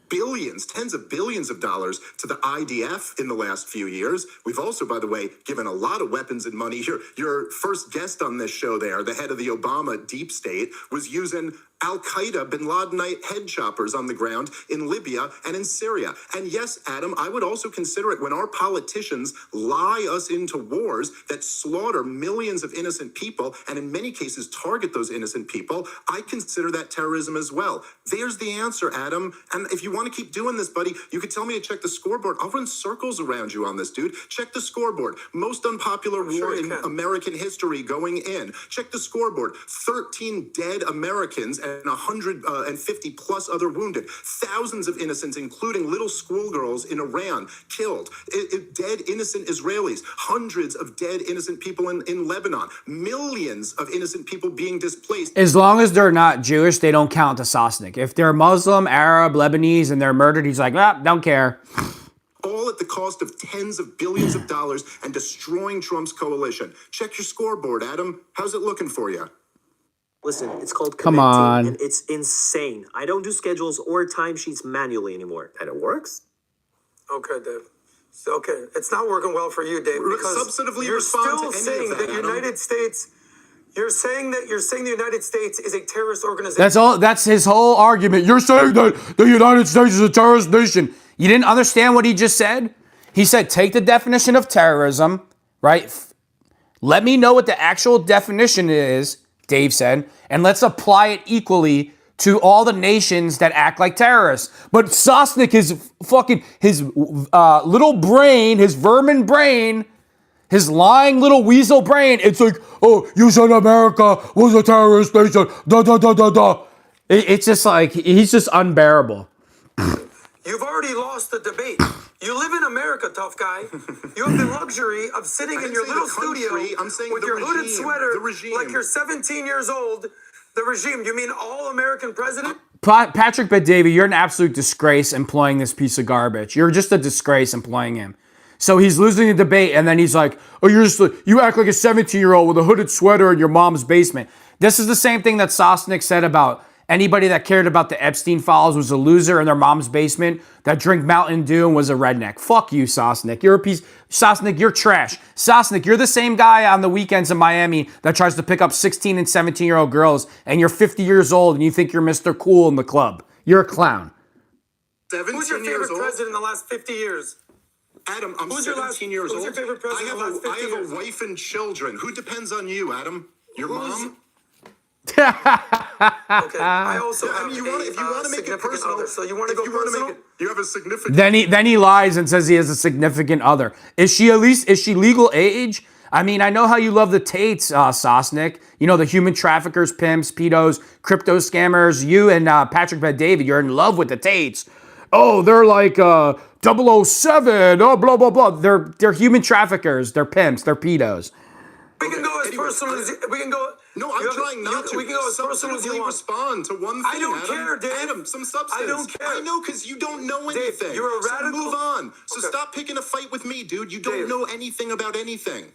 Billions, tens of billions of dollars to the IDF in the last few years. We've also, by the way, given a lot of weapons and money. Your first guest on this show there, the head of the Obama deep state, was using Al-Qaeda, bin Ladenite head choppers on the ground in Libya and in Syria. And yes, Adam, I would also consider it when our politicians lie us into wars that slaughter millions of innocent people and in many cases target those innocent people. I consider that terrorism as well. There's the answer, Adam. And if you want to keep doing this, buddy, you could tell me to check the scoreboard. I'll run circles around you on this, dude. Check the scoreboard. Most unpopular war in American history going in. Check the scoreboard. 13 dead Americans and 150 plus other wounded. Thousands of innocents, including little schoolgirls in Iran, killed. Dead innocent Israelis. Hundreds of dead innocent people in Lebanon. Millions of innocent people being displaced. As long as they're not Jewish, they don't count to Sosnick. If they're Muslim, Arab, Lebanese, and they're murdered, he's like, don't care. All at the cost of tens of billions of dollars and destroying Trump's coalition. Check your scoreboard, Adam. How's it looking for you? Listen, it's called Come Connecting, on. and it's insane. I don't do schedules or timesheets manually anymore, and it works. Okay, Dave. Okay, it's not working well for you, Dave, because Substantively you're respond still to any saying of that that, United States. You're saying the United States is a terrorist organization. That's all. That's his whole argument. You're saying that the United States is a terrorist nation. You didn't understand what he just said? He said, take the definition of terrorism, right? Let me know what the actual definition is, Dave said, and let's apply it equally to all the nations that act like terrorists. But Sosnick, his little brain, his vermin brain, his lying little weasel brain, it's like, oh, you said America was a terrorist nation, It's just like, he's just unbearable. You've already lost the debate. You live in America, tough guy. You have the luxury of sitting in your little studio with your hooded sweater like you're 17 years old. The regime, you mean all American president? Patrick Bet-David, you're an absolute disgrace employing this piece of garbage. You're just a disgrace employing him. So he's losing the debate, and then he's like, oh, you act like a 17-year-old with a hooded sweater in your mom's basement. This is the same thing that Sosnick said about anybody that cared about the Epstein files was a loser in their mom's basement that drank Mountain Dew and was a redneck. Fuck you, Sosnick. You're a piece. Sosnick, you're trash. Sosnick, you're the same guy on the weekends in Miami that tries to pick up 16 and 17-year-old girls, and you're 50 years old and you think you're Mr. Cool in the club. You're a clown. Who's your favorite president in the last 50 years? Adam, I'm 17 years old. Who's your favorite president in the last 50 I years? have a wife and children. Who depends on you, Adam? Your mom? Okay, I also have if you want to make it personal, other, so you want to go personal? You have a significant. Then he lies and says he has a significant other. Is she legal age? I mean, I know how you love the Tates, Sosnick. You know, the human traffickers, pimps, pedos, crypto scammers. You and Patrick Bet-David, you're in love with the Tates. Oh, they're like 007. Oh, blah, blah, blah. They're human traffickers. They're pimps. They're pedos. We can go as personal as we can go. No, I'm trying not to. We can go as personal as you want. Respond to one thing. I don't care, Dave. Adam, some substance. I don't care. I know, because you don't know anything. Dave, you're a radical. So move on. So stop picking a fight with me, dude. You don't know anything about anything.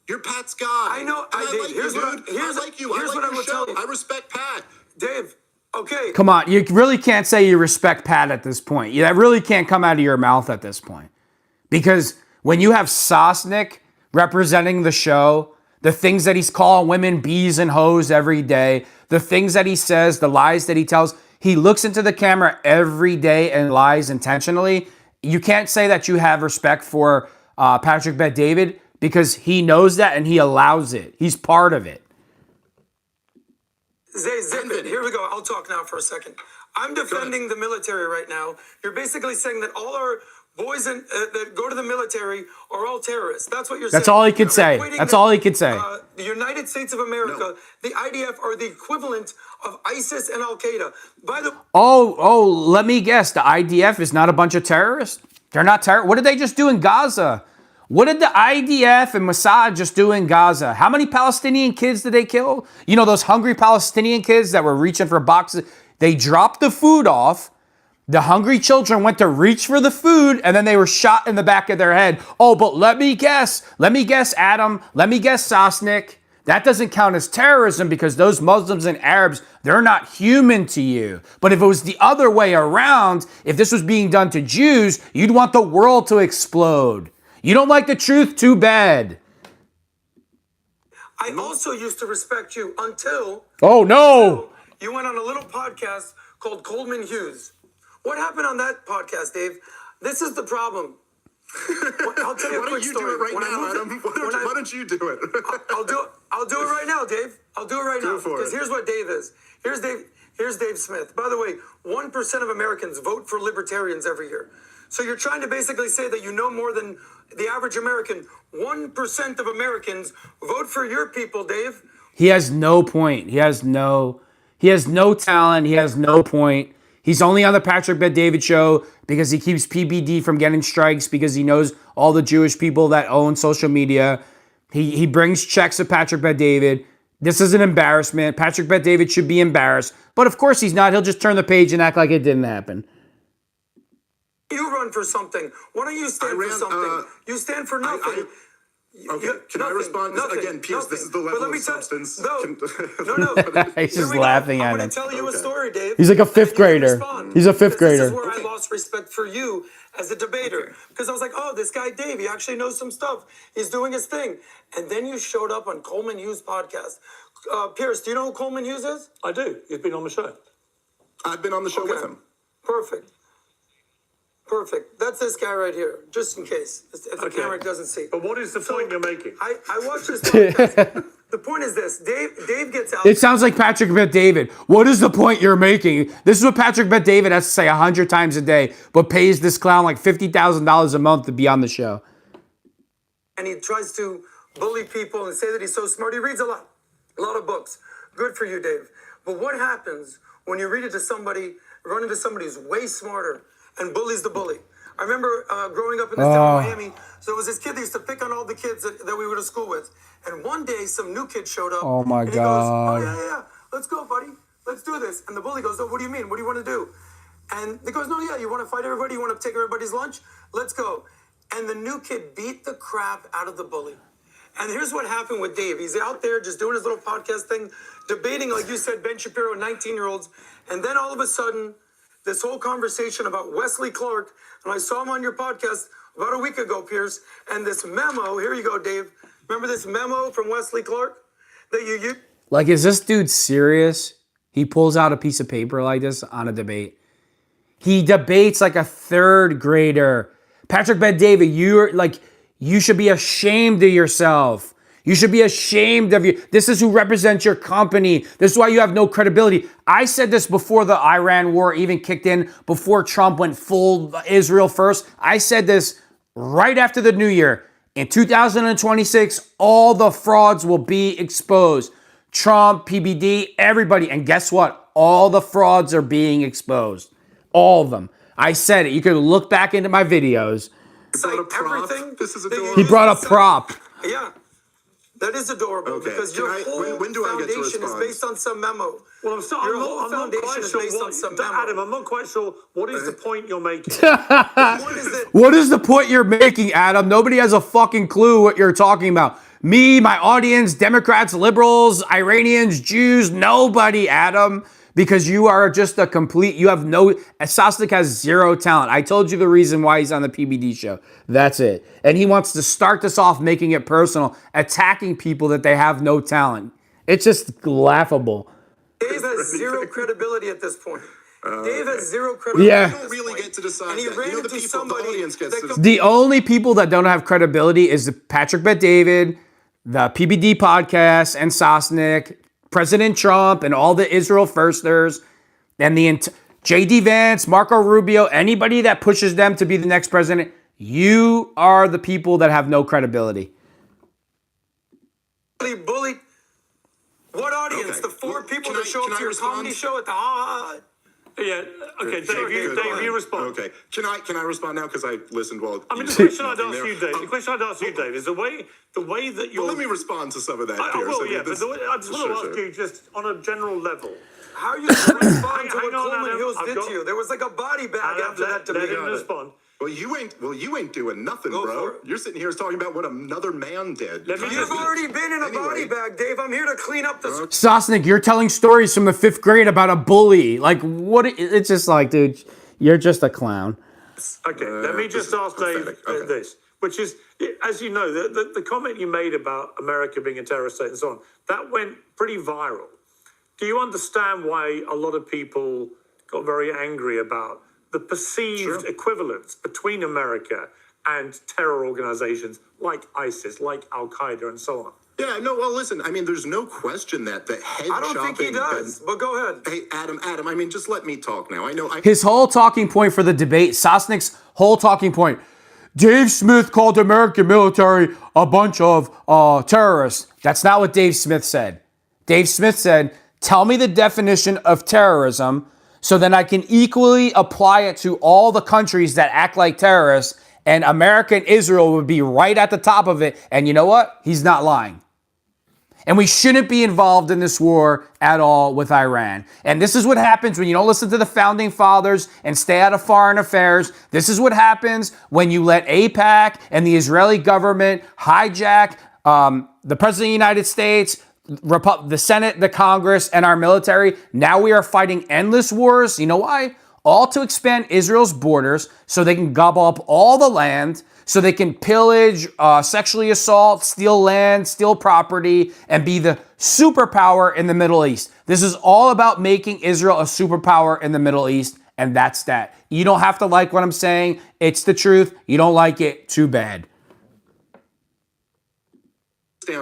You're Pat's guy. I know. I like you, dude. I like you. Here's what I'm going to tell you. I respect Pat. Dave, okay. Come on. You really can't say you respect Pat at this point. That really can't come out of your mouth at this point. Because when you have Sosnick representing the show, the things that he's calling women bees and hoes every day, the things that he says, the lies that he tells, he looks into the camera every day and lies intentionally. You can't say that you have respect for Patrick Bet-David because he knows that and he allows it. He's part of it. Zay, zip it. Here we go. I'll talk now for a second. I'm defending the military right now. You're basically saying that all our boys that go to the military are all terrorists. That's what you're saying. That's all he could say. That's all he could say. The United States of America, the IDF, are the equivalent of ISIS and Al Qaeda. By the let me guess. The IDF is not a bunch of terrorists? They're not terrorists. What did they just do in Gaza? What did the IDF and Mossad just do in Gaza? How many Palestinian kids did they kill? You know, those hungry Palestinian kids that were reaching for boxes? They dropped the food off. The hungry children went to reach for the food, and then they were shot in the back of their head. Oh, but let me guess, Adam. Let me guess, Sosnick. That doesn't count as terrorism because those Muslims and Arabs, they're not human to you. But if it was the other way around, if this was being done to Jews, you'd want the world to explode. You don't like the truth? Too bad. I also used to respect you until... Oh, no. You went on a little podcast called Coleman Hughes. What happened on that podcast, Dave? This is the problem. I'll tell you a quick story. Why don't you do it right now, Adam? Why don't you do it? I'll do it right now, Dave. I'll do it right now. Because here's what Dave is. Here's Dave Smith. By the way, 1% of Americans vote for libertarians every year. So you're trying to basically say that you know more than the average American. 1% of Americans vote for your people, Dave. He has no point. He has no talent. He has no point. He's only on the Patrick Bet-David show because he keeps PBD from getting strikes because he knows all the Jewish people that own social media. He brings checks to Patrick Bet-David. This is an embarrassment. Patrick Bet-David should be embarrassed. But of course he's not. He'll just turn the page and act like it didn't happen. You run for something. Why don't you stand for something? You stand for nothing. Can I respond? Again, Pierce, this is the level of substance. No. He's just laughing at him. I'm going to tell you a story, Dave. He's like a fifth grader. He's a fifth grader. This is where I lost respect for you as a debater. Because I was like, oh, this guy Dave, he actually knows some stuff. He's doing his thing. And then you showed up on Coleman Hughes' podcast. Pierce, do you know who Coleman Hughes is? I do. He's been on the show. I've been on the show with him. Perfect. That's this guy right here, just in case, if the camera doesn't see. But what is the point you're making? I watched this podcast. The point is this. Dave gets out. It sounds like Patrick Bet-David. What is the point you're making? This is what Patrick Bet-David has to say 100 times a day, but pays this clown like $50,000 a month to be on the show. And he tries to bully people and say that he's so smart. He reads a lot of books. Good for you, Dave. But what happens when you read it to somebody, run into somebody who's way smarter and bullies the bully? I remember growing up in this town of Miami, so there was this kid that used to pick on all the kids that we went to school with. And one day, some new kid showed up. Oh, my and he God. goes, yeah, let's go, buddy. Let's do this. And the bully goes, oh, what do you mean? What do you want to do? And he goes, no, yeah, you want to fight everybody? You want to take everybody's lunch? Let's go. And the new kid beat the crap out of the bully. And here's what happened with Dave. He's out there just doing his little podcast thing, debating, like you said, Ben Shapiro, 19-year-olds. And then all of a sudden, this whole conversation about Wesley Clark, and I saw him on your podcast about a week ago, Pierce, and this memo, here you go, Dave. Remember this memo from Wesley Clark that you Like, is this dude serious? He pulls out a piece of paper like this on a debate. He debates like a third grader. Patrick Bet-David, you should be ashamed of yourself. You should be ashamed of you. This is who represents your company. This is why you have no credibility. I said this before the Iran war even kicked in, before Trump went full Israel first. I said this right after the new year. In 2026, all the frauds will be exposed. Trump, PBD, everybody. And guess what? All the frauds are being exposed. All of them. I said it. You can look back into my videos. everything. This is adorable. He brought a prop. Yeah. That is adorable because your whole when do I get to foundation is respond? based on some memo. Well, I'm not quite sure Adam, I'm not quite sure what is the point you're making. What is the point you're making, Adam? Nobody has a fucking clue what you're talking about. Me, my audience, Democrats, liberals, Iranians, Jews, nobody, Adam. because you are just a complete, you have no, Sosnick has zero talent. I told you the reason why he's on the PBD show. That's it. And he wants to start this off making it personal, attacking people that they have no talent. It's just laughable. Dave has zero credibility at this point. Dave has zero credibility. Yeah. You don't really get to decide And he that. ran You know, the into people, somebody the audience gets to that decide. The only people that don't have credibility is Patrick Bet-David, the PBD podcast, and Sosnick, President Trump, and all the Israel firsters, and the JD Vance, Marco Rubio, anybody that pushes them to be the next president. You are the people that have no credibility. bullied. What audience? Okay. The four people Can that I- show can up I to your respond? comedy show at the Yeah. Okay, Dave, you respond. Okay. Can I respond now? Because I listened while. I mean, the you question I'd ask you, Dave. The question I'd ask you, Dave, is the way that you're. Well, let me respond to some of that. I Pierce. will, mean, yeah. But this- the way, I just want to Sure, ask sure. you, just on a general level. How are you going to respond to Hang what on, Coleman Adam. Hills I've did got- to you? There was like a body bag after that Let debate. him respond. Well, you ain't doing nothing, Go for bro. it. You're sitting here talking about what another man did. Let me You've just- already been in a body Anyway. bag, Dave. I'm here to clean up the. Sosnick, you're telling stories from the 5th grade about a bully. Like, what? It's just like, dude, you're just a clown. Okay, let me just this is ask Dave pathetic. Okay. this, which is, as you know, the comment you made about America being a terrorist state and so on, that went pretty viral. Do you understand why a lot of people got very angry about the perceived equivalence between America and terror organizations like ISIS, like Al Qaeda, and so on? Yeah, no, well, listen, I mean, there's no question that the head I don't think he chopping does, but go ahead. Hey, Adam, I mean, just let me talk now. I know. His whole talking point for the debate, Sosnick's whole talking point, Dave Smith called the American military a bunch of terrorists. That's not what Dave Smith said. Dave Smith said, tell me the definition of terrorism so then I can equally apply it to all the countries that act like terrorists, and America and Israel would be right at the top of it. And you know what? He's not lying. And we shouldn't be involved in this war at all with Iran. And this is what happens when you don't listen to the founding fathers and stay out of foreign affairs. This is what happens when you let AIPAC and the Israeli government hijack the President of the United States, the Senate, the Congress, and our military. Now we are fighting endless wars. You know why? All to expand Israel's borders so they can gobble up all the land, so they can pillage, sexually assault, steal land, steal property, and be the superpower in the Middle East. This is all about making Israel a superpower in the Middle East, and that's that. You don't have to like what I'm saying. It's the truth. You don't like it, too bad.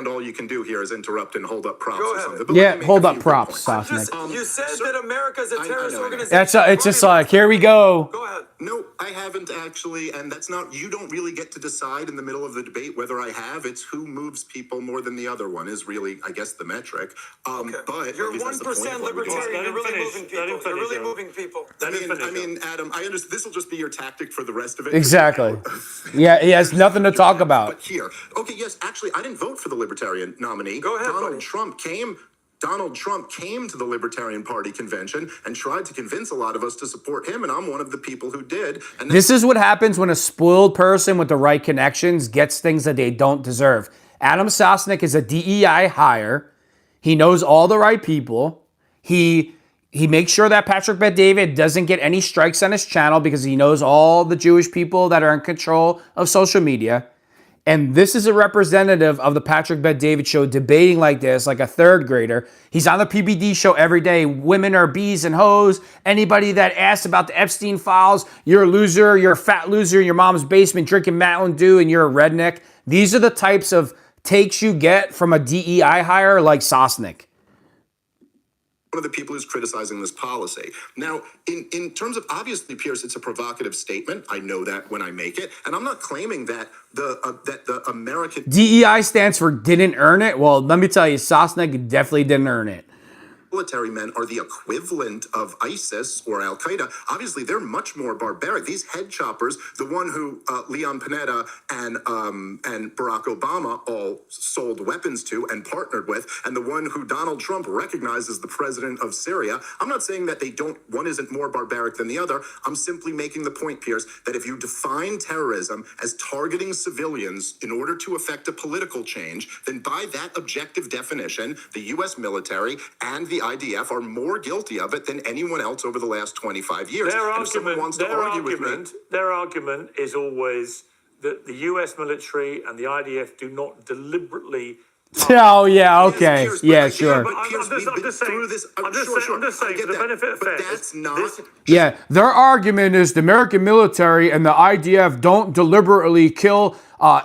All you can do here is interrupt and hold up props Go or ahead. something. But Yeah, let me make hold a up few props, points. Sosnick. You said that America's a terrorist know. organization. It's just like, here we go. Go ahead. No, I haven't actually, and that's not, you don't really get to decide in the middle of the debate whether I have. It's who moves people more than the other one is really, I guess, the metric. But You're at least that's the 1% point of what we're doing. libertarian. You're really finish. moving Let people. him You're finish, really Adam. moving people. I mean, Adam, I understand this will just be your tactic for the rest of it. Exactly. Yeah, he has nothing to talk about. But here, okay, yes, actually, I didn't vote for the Libertarian nominee. Go ahead, Donald buddy. Trump came to the Libertarian Party convention and tried to convince a lot of us to support him, and I'm one of the people who did. And This is what happens when a spoiled person with the right connections gets things that they don't deserve. Adam Sosnick is a DEI hire. He knows all the right people. He makes sure that Patrick Bet-David doesn't get any strikes on his channel because he knows all the Jewish people that are in control of social media. And this is a representative of the Patrick Bet-David show debating like this, like a third grader. He's on the PBD show every day. Women are bees and hoes. Anybody that asks about the Epstein files, you're a loser, you're a fat loser in your mom's basement drinking Mountain Dew, and you're a redneck. These are the types of takes you get from a DEI hire like Sosnick. one of the people who's criticizing this policy. Now, in terms of, obviously, Pierce, it's a provocative statement. I know that when I make it. And I'm not claiming that the American... DEI stands for didn't earn it. Well, let me tell you, Sosnick definitely didn't earn it. military men are the equivalent of ISIS or Al Qaeda. Obviously, they're much more barbaric. These head choppers, the one who Leon Panetta and Barack Obama all sold weapons to and partnered with, and the one who Donald Trump recognized as the president of Syria. I'm not saying that one isn't more barbaric than the other. I'm simply making the point, Pierce, that if you define terrorism as targeting civilians in order to effect a political change, then by that objective definition, the U.S. military and the the IDF are more guilty of it than anyone else over the last 25 years. Their And if someone wants to argue with me, their argument is always that the US military and the IDF do not deliberately. Oh, yeah, okay. Pierce, Yeah, sure. I'm just saying, for the benefit of fairness, that's not. Yeah, their argument is the American military and the IDF don't deliberately kill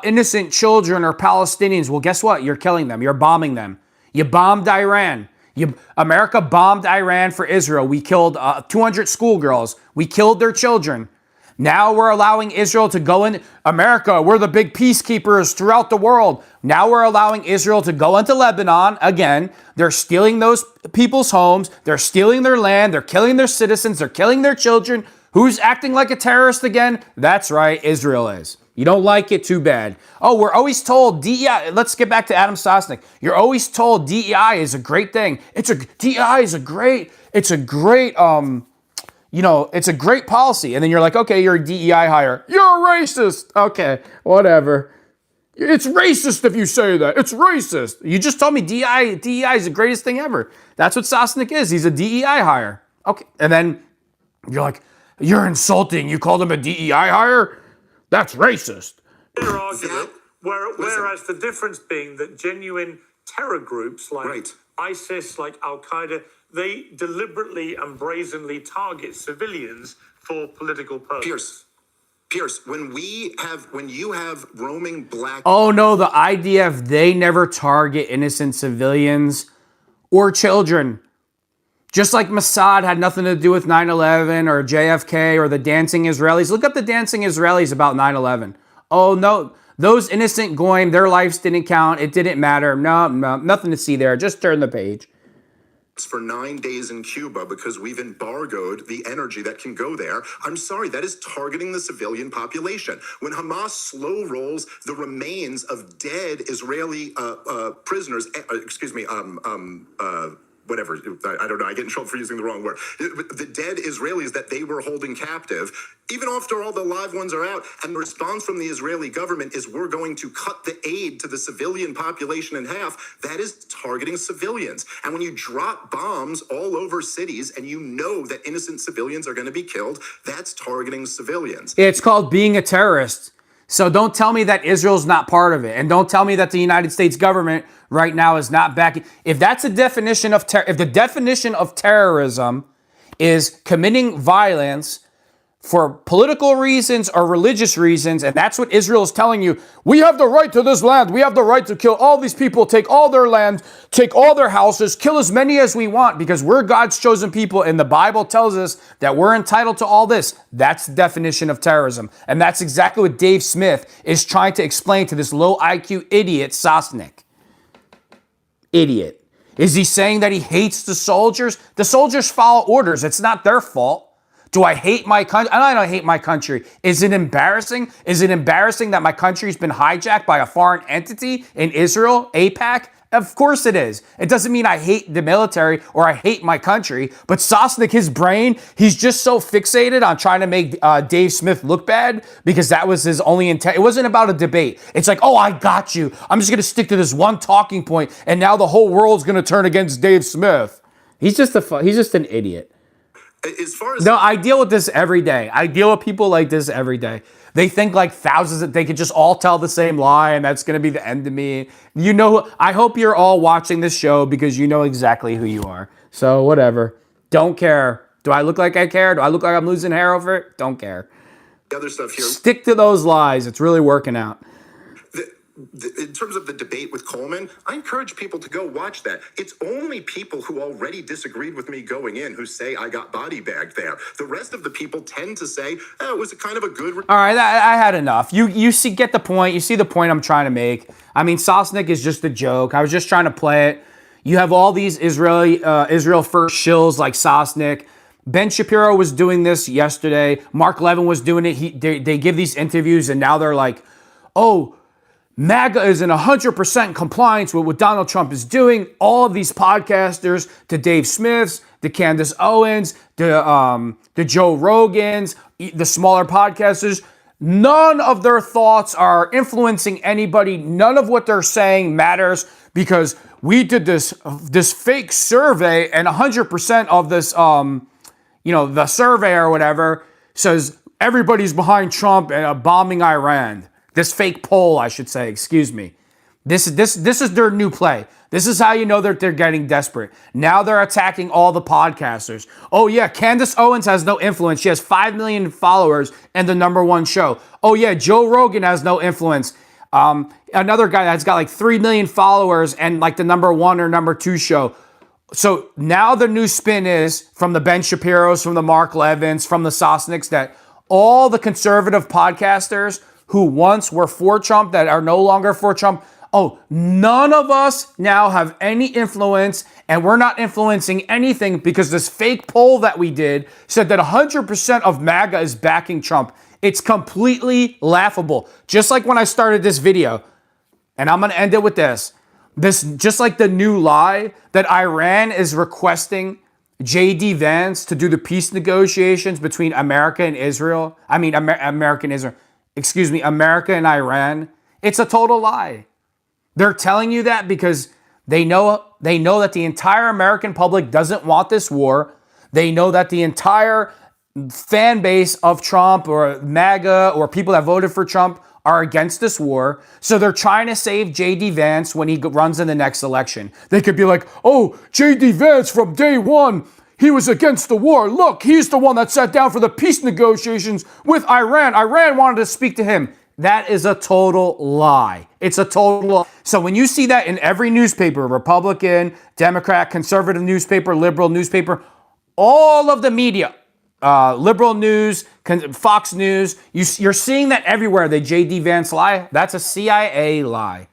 innocent children or Palestinians. Well, guess what? You're killing them. You're bombing them. You bombed Iran. America bombed Iran for Israel. We killed 200 schoolgirls. We killed their children. Now we're allowing Israel to go in. America, we're the big peacekeepers throughout the world. Now we're allowing Israel to go into Lebanon. Again, they're stealing those people's homes. They're stealing their land. They're killing their citizens. They're killing their children. Who's acting like a terrorist again? That's right, Israel is. You don't like it, too bad. Oh, we're always told DEI. Let's get back to Adam Sosnick. You're always told DEI is a great thing. DEI is a great policy. And then you're like, okay, you're a DEI hire. You're a racist. Okay, whatever. It's racist if you say that. It's racist. You just told me DEI is the greatest thing ever. That's what Sosnick is. He's a DEI hire. Okay, and then you're like, you're insulting. You called him a DEI hire? That's racist. Their argument, whereas the difference being that genuine terror groups like ISIS, like Al-Qaeda, they deliberately and brazenly target civilians for political purposes. Pierce, when you have roaming black... Oh, no, the IDF, they never target innocent civilians or children. Just like Mossad had nothing to do with 9/11 or JFK or the dancing Israelis. Look up the dancing Israelis about 9/11. Oh, no, those innocent goyim, their lives didn't count. It didn't matter. No, nothing to see there. Just turn the page. For 9 days in Cuba because we've embargoed the energy that can go there. I'm sorry, that is targeting the civilian population. When Hamas slow rolls the remains of dead Israeli prisoners, whatever, I don't know, I get in trouble for using the wrong word. The dead Israelis that they were holding captive, even after all the live ones are out, and the response from the Israeli government is we're going to cut the aid to the civilian population in half, that is targeting civilians. And when you drop bombs all over cities and you know that innocent civilians are going to be killed, that's targeting civilians. It's called being a terrorist. So don't tell me that Israel's not part of it. And don't tell me that the United States government right now is not backing. If that's a definition of if the definition of terrorism is committing violence for political reasons or religious reasons, and that's what Israel is telling you, we have the right to this land. We have the right to kill all these people, take all their land, take all their houses, kill as many as we want because we're God's chosen people and the Bible tells us that we're entitled to all this. That's the definition of terrorism. And that's exactly what Dave Smith is trying to explain to this low IQ idiot, Sosnick. Idiot. Is he saying that he hates the soldiers? The soldiers follow orders. It's not their fault. Do I hate my country? I don't hate my country. Is it embarrassing? Is it embarrassing that my country's been hijacked by a foreign entity in Israel, AIPAC? Of course it is. It doesn't mean I hate the military or I hate my country. But Sosnick, his brain, he's just so fixated on trying to make Dave Smith look bad because that was his only intent. It wasn't about a debate. It's like, oh, I got you. I'm just going to stick to this one talking point, and now the whole world's going to turn against Dave Smith. He's just an idiot. As far as I deal with this every day. I deal with people like this every day. They think like thousands that they could just all tell the same lie and that's going to be the end of me. You know, I hope you're all watching this show because you know exactly who you are. So whatever. Don't care. Do I look like I care? Do I look like I'm losing hair over it? Don't care. The other stuff here. Stick to those lies. It's really working out. In terms of the debate with Coleman, I encourage people to go watch that. It's only people who already disagreed with me going in who say I got body bagged there. The rest of the people tend to say, it was a kind of a good... All right, I had enough. You see, get the point. You see the point I'm trying to make. I mean, Sosnick is just a joke. I was just trying to play it. You have all these Israel first shills like Sosnick. Ben Shapiro was doing this yesterday. Mark Levin was doing it. They give these interviews and now they're like, oh, MAGA is in 100% compliance with what Donald Trump is doing. All of these podcasters, the Dave Smiths, the Candace Owens, the Joe Rogans, the smaller podcasters, none of their thoughts are influencing anybody. None of what they're saying matters because we did this fake survey, and 100% of this, the survey or whatever says everybody's behind Trump and bombing Iran. This fake poll, I should say, excuse me. This is their new play. This is how you know that they're getting desperate. Now they're attacking all the podcasters. Oh yeah, Candace Owens has no influence. She has 5 million followers and the #1 show. Oh yeah, Joe Rogan has no influence. Another guy that's got like 3 million followers and like the #1 or #2 show. So now the new spin is from the Ben Shapiros, from the Mark Levins, from the Sosnicks, that all the conservative podcasters who once were for Trump that are no longer for Trump, oh, none of us now have any influence, and we're not influencing anything because this fake poll that we did said that 100% of MAGA is backing Trump. It's completely laughable. Just like when I started this video, and I'm going to end it with this. Just like the new lie that Iran is requesting JD Vance to do the peace negotiations between America and Israel. I mean, America and Iran. It's a total lie. They're telling you that because they know that the entire American public doesn't want this war. They know that the entire fan base of Trump or MAGA or people that voted for Trump are against this war. So they're trying to save JD Vance when he runs in the next election. They could be like, oh, JD Vance from day one, he was against the war. Look, he's the one that sat down for the peace negotiations with Iran. Iran wanted to speak to him. That is a total lie. It's a total lie. So when you see that in every newspaper, Republican, Democrat, conservative newspaper, liberal newspaper, all of the media, liberal news, Fox News, you're seeing that everywhere, the JD Vance lie. That's a CIA lie.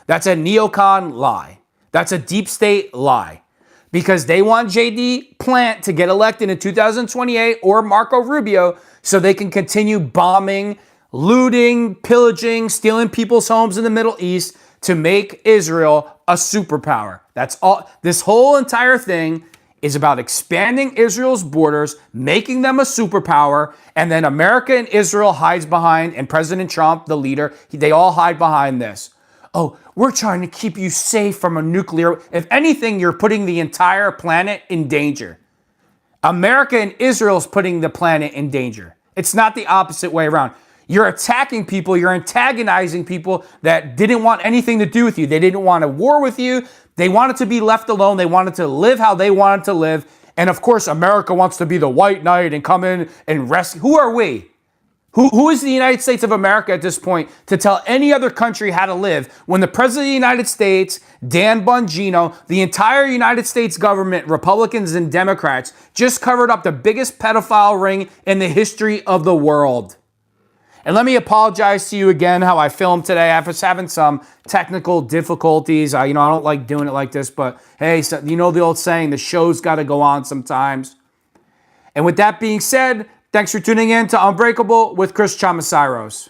That's a neocon lie. That's a deep state lie. Because they want JD Plant to get elected in 2028 or Marco Rubio so they can continue bombing, looting, pillaging, stealing people's homes in the Middle East to make Israel a superpower. That's all. This whole entire thing is about expanding Israel's borders, making them a superpower, and then America and Israel hides behind, and President Trump, the leader, they all hide behind this. Oh, we're trying to keep you safe from a nuclear... If anything, you're putting the entire planet in danger. America and Israel is putting the planet in danger. It's not the opposite way around. You're attacking people, you're antagonizing people that didn't want anything to do with you. They didn't want a war with you. They wanted to be left alone. They wanted to live how they wanted to live. And of course, America wants to be the white knight and come in and rescue. Who are we? Who is the United States of America at this point to tell any other country how to live when the President of the United States, Dan Bongino, the entire United States government, Republicans and Democrats, just covered up the biggest pedophile ring in the history of the world? And let me apologize to you again how I filmed today. I was having some technical difficulties. I don't like doing it like this, but hey, so, you know the old saying, the show's got to go on sometimes. And with that being said, thanks for tuning in to Unbreakable with Chris Chamasiros.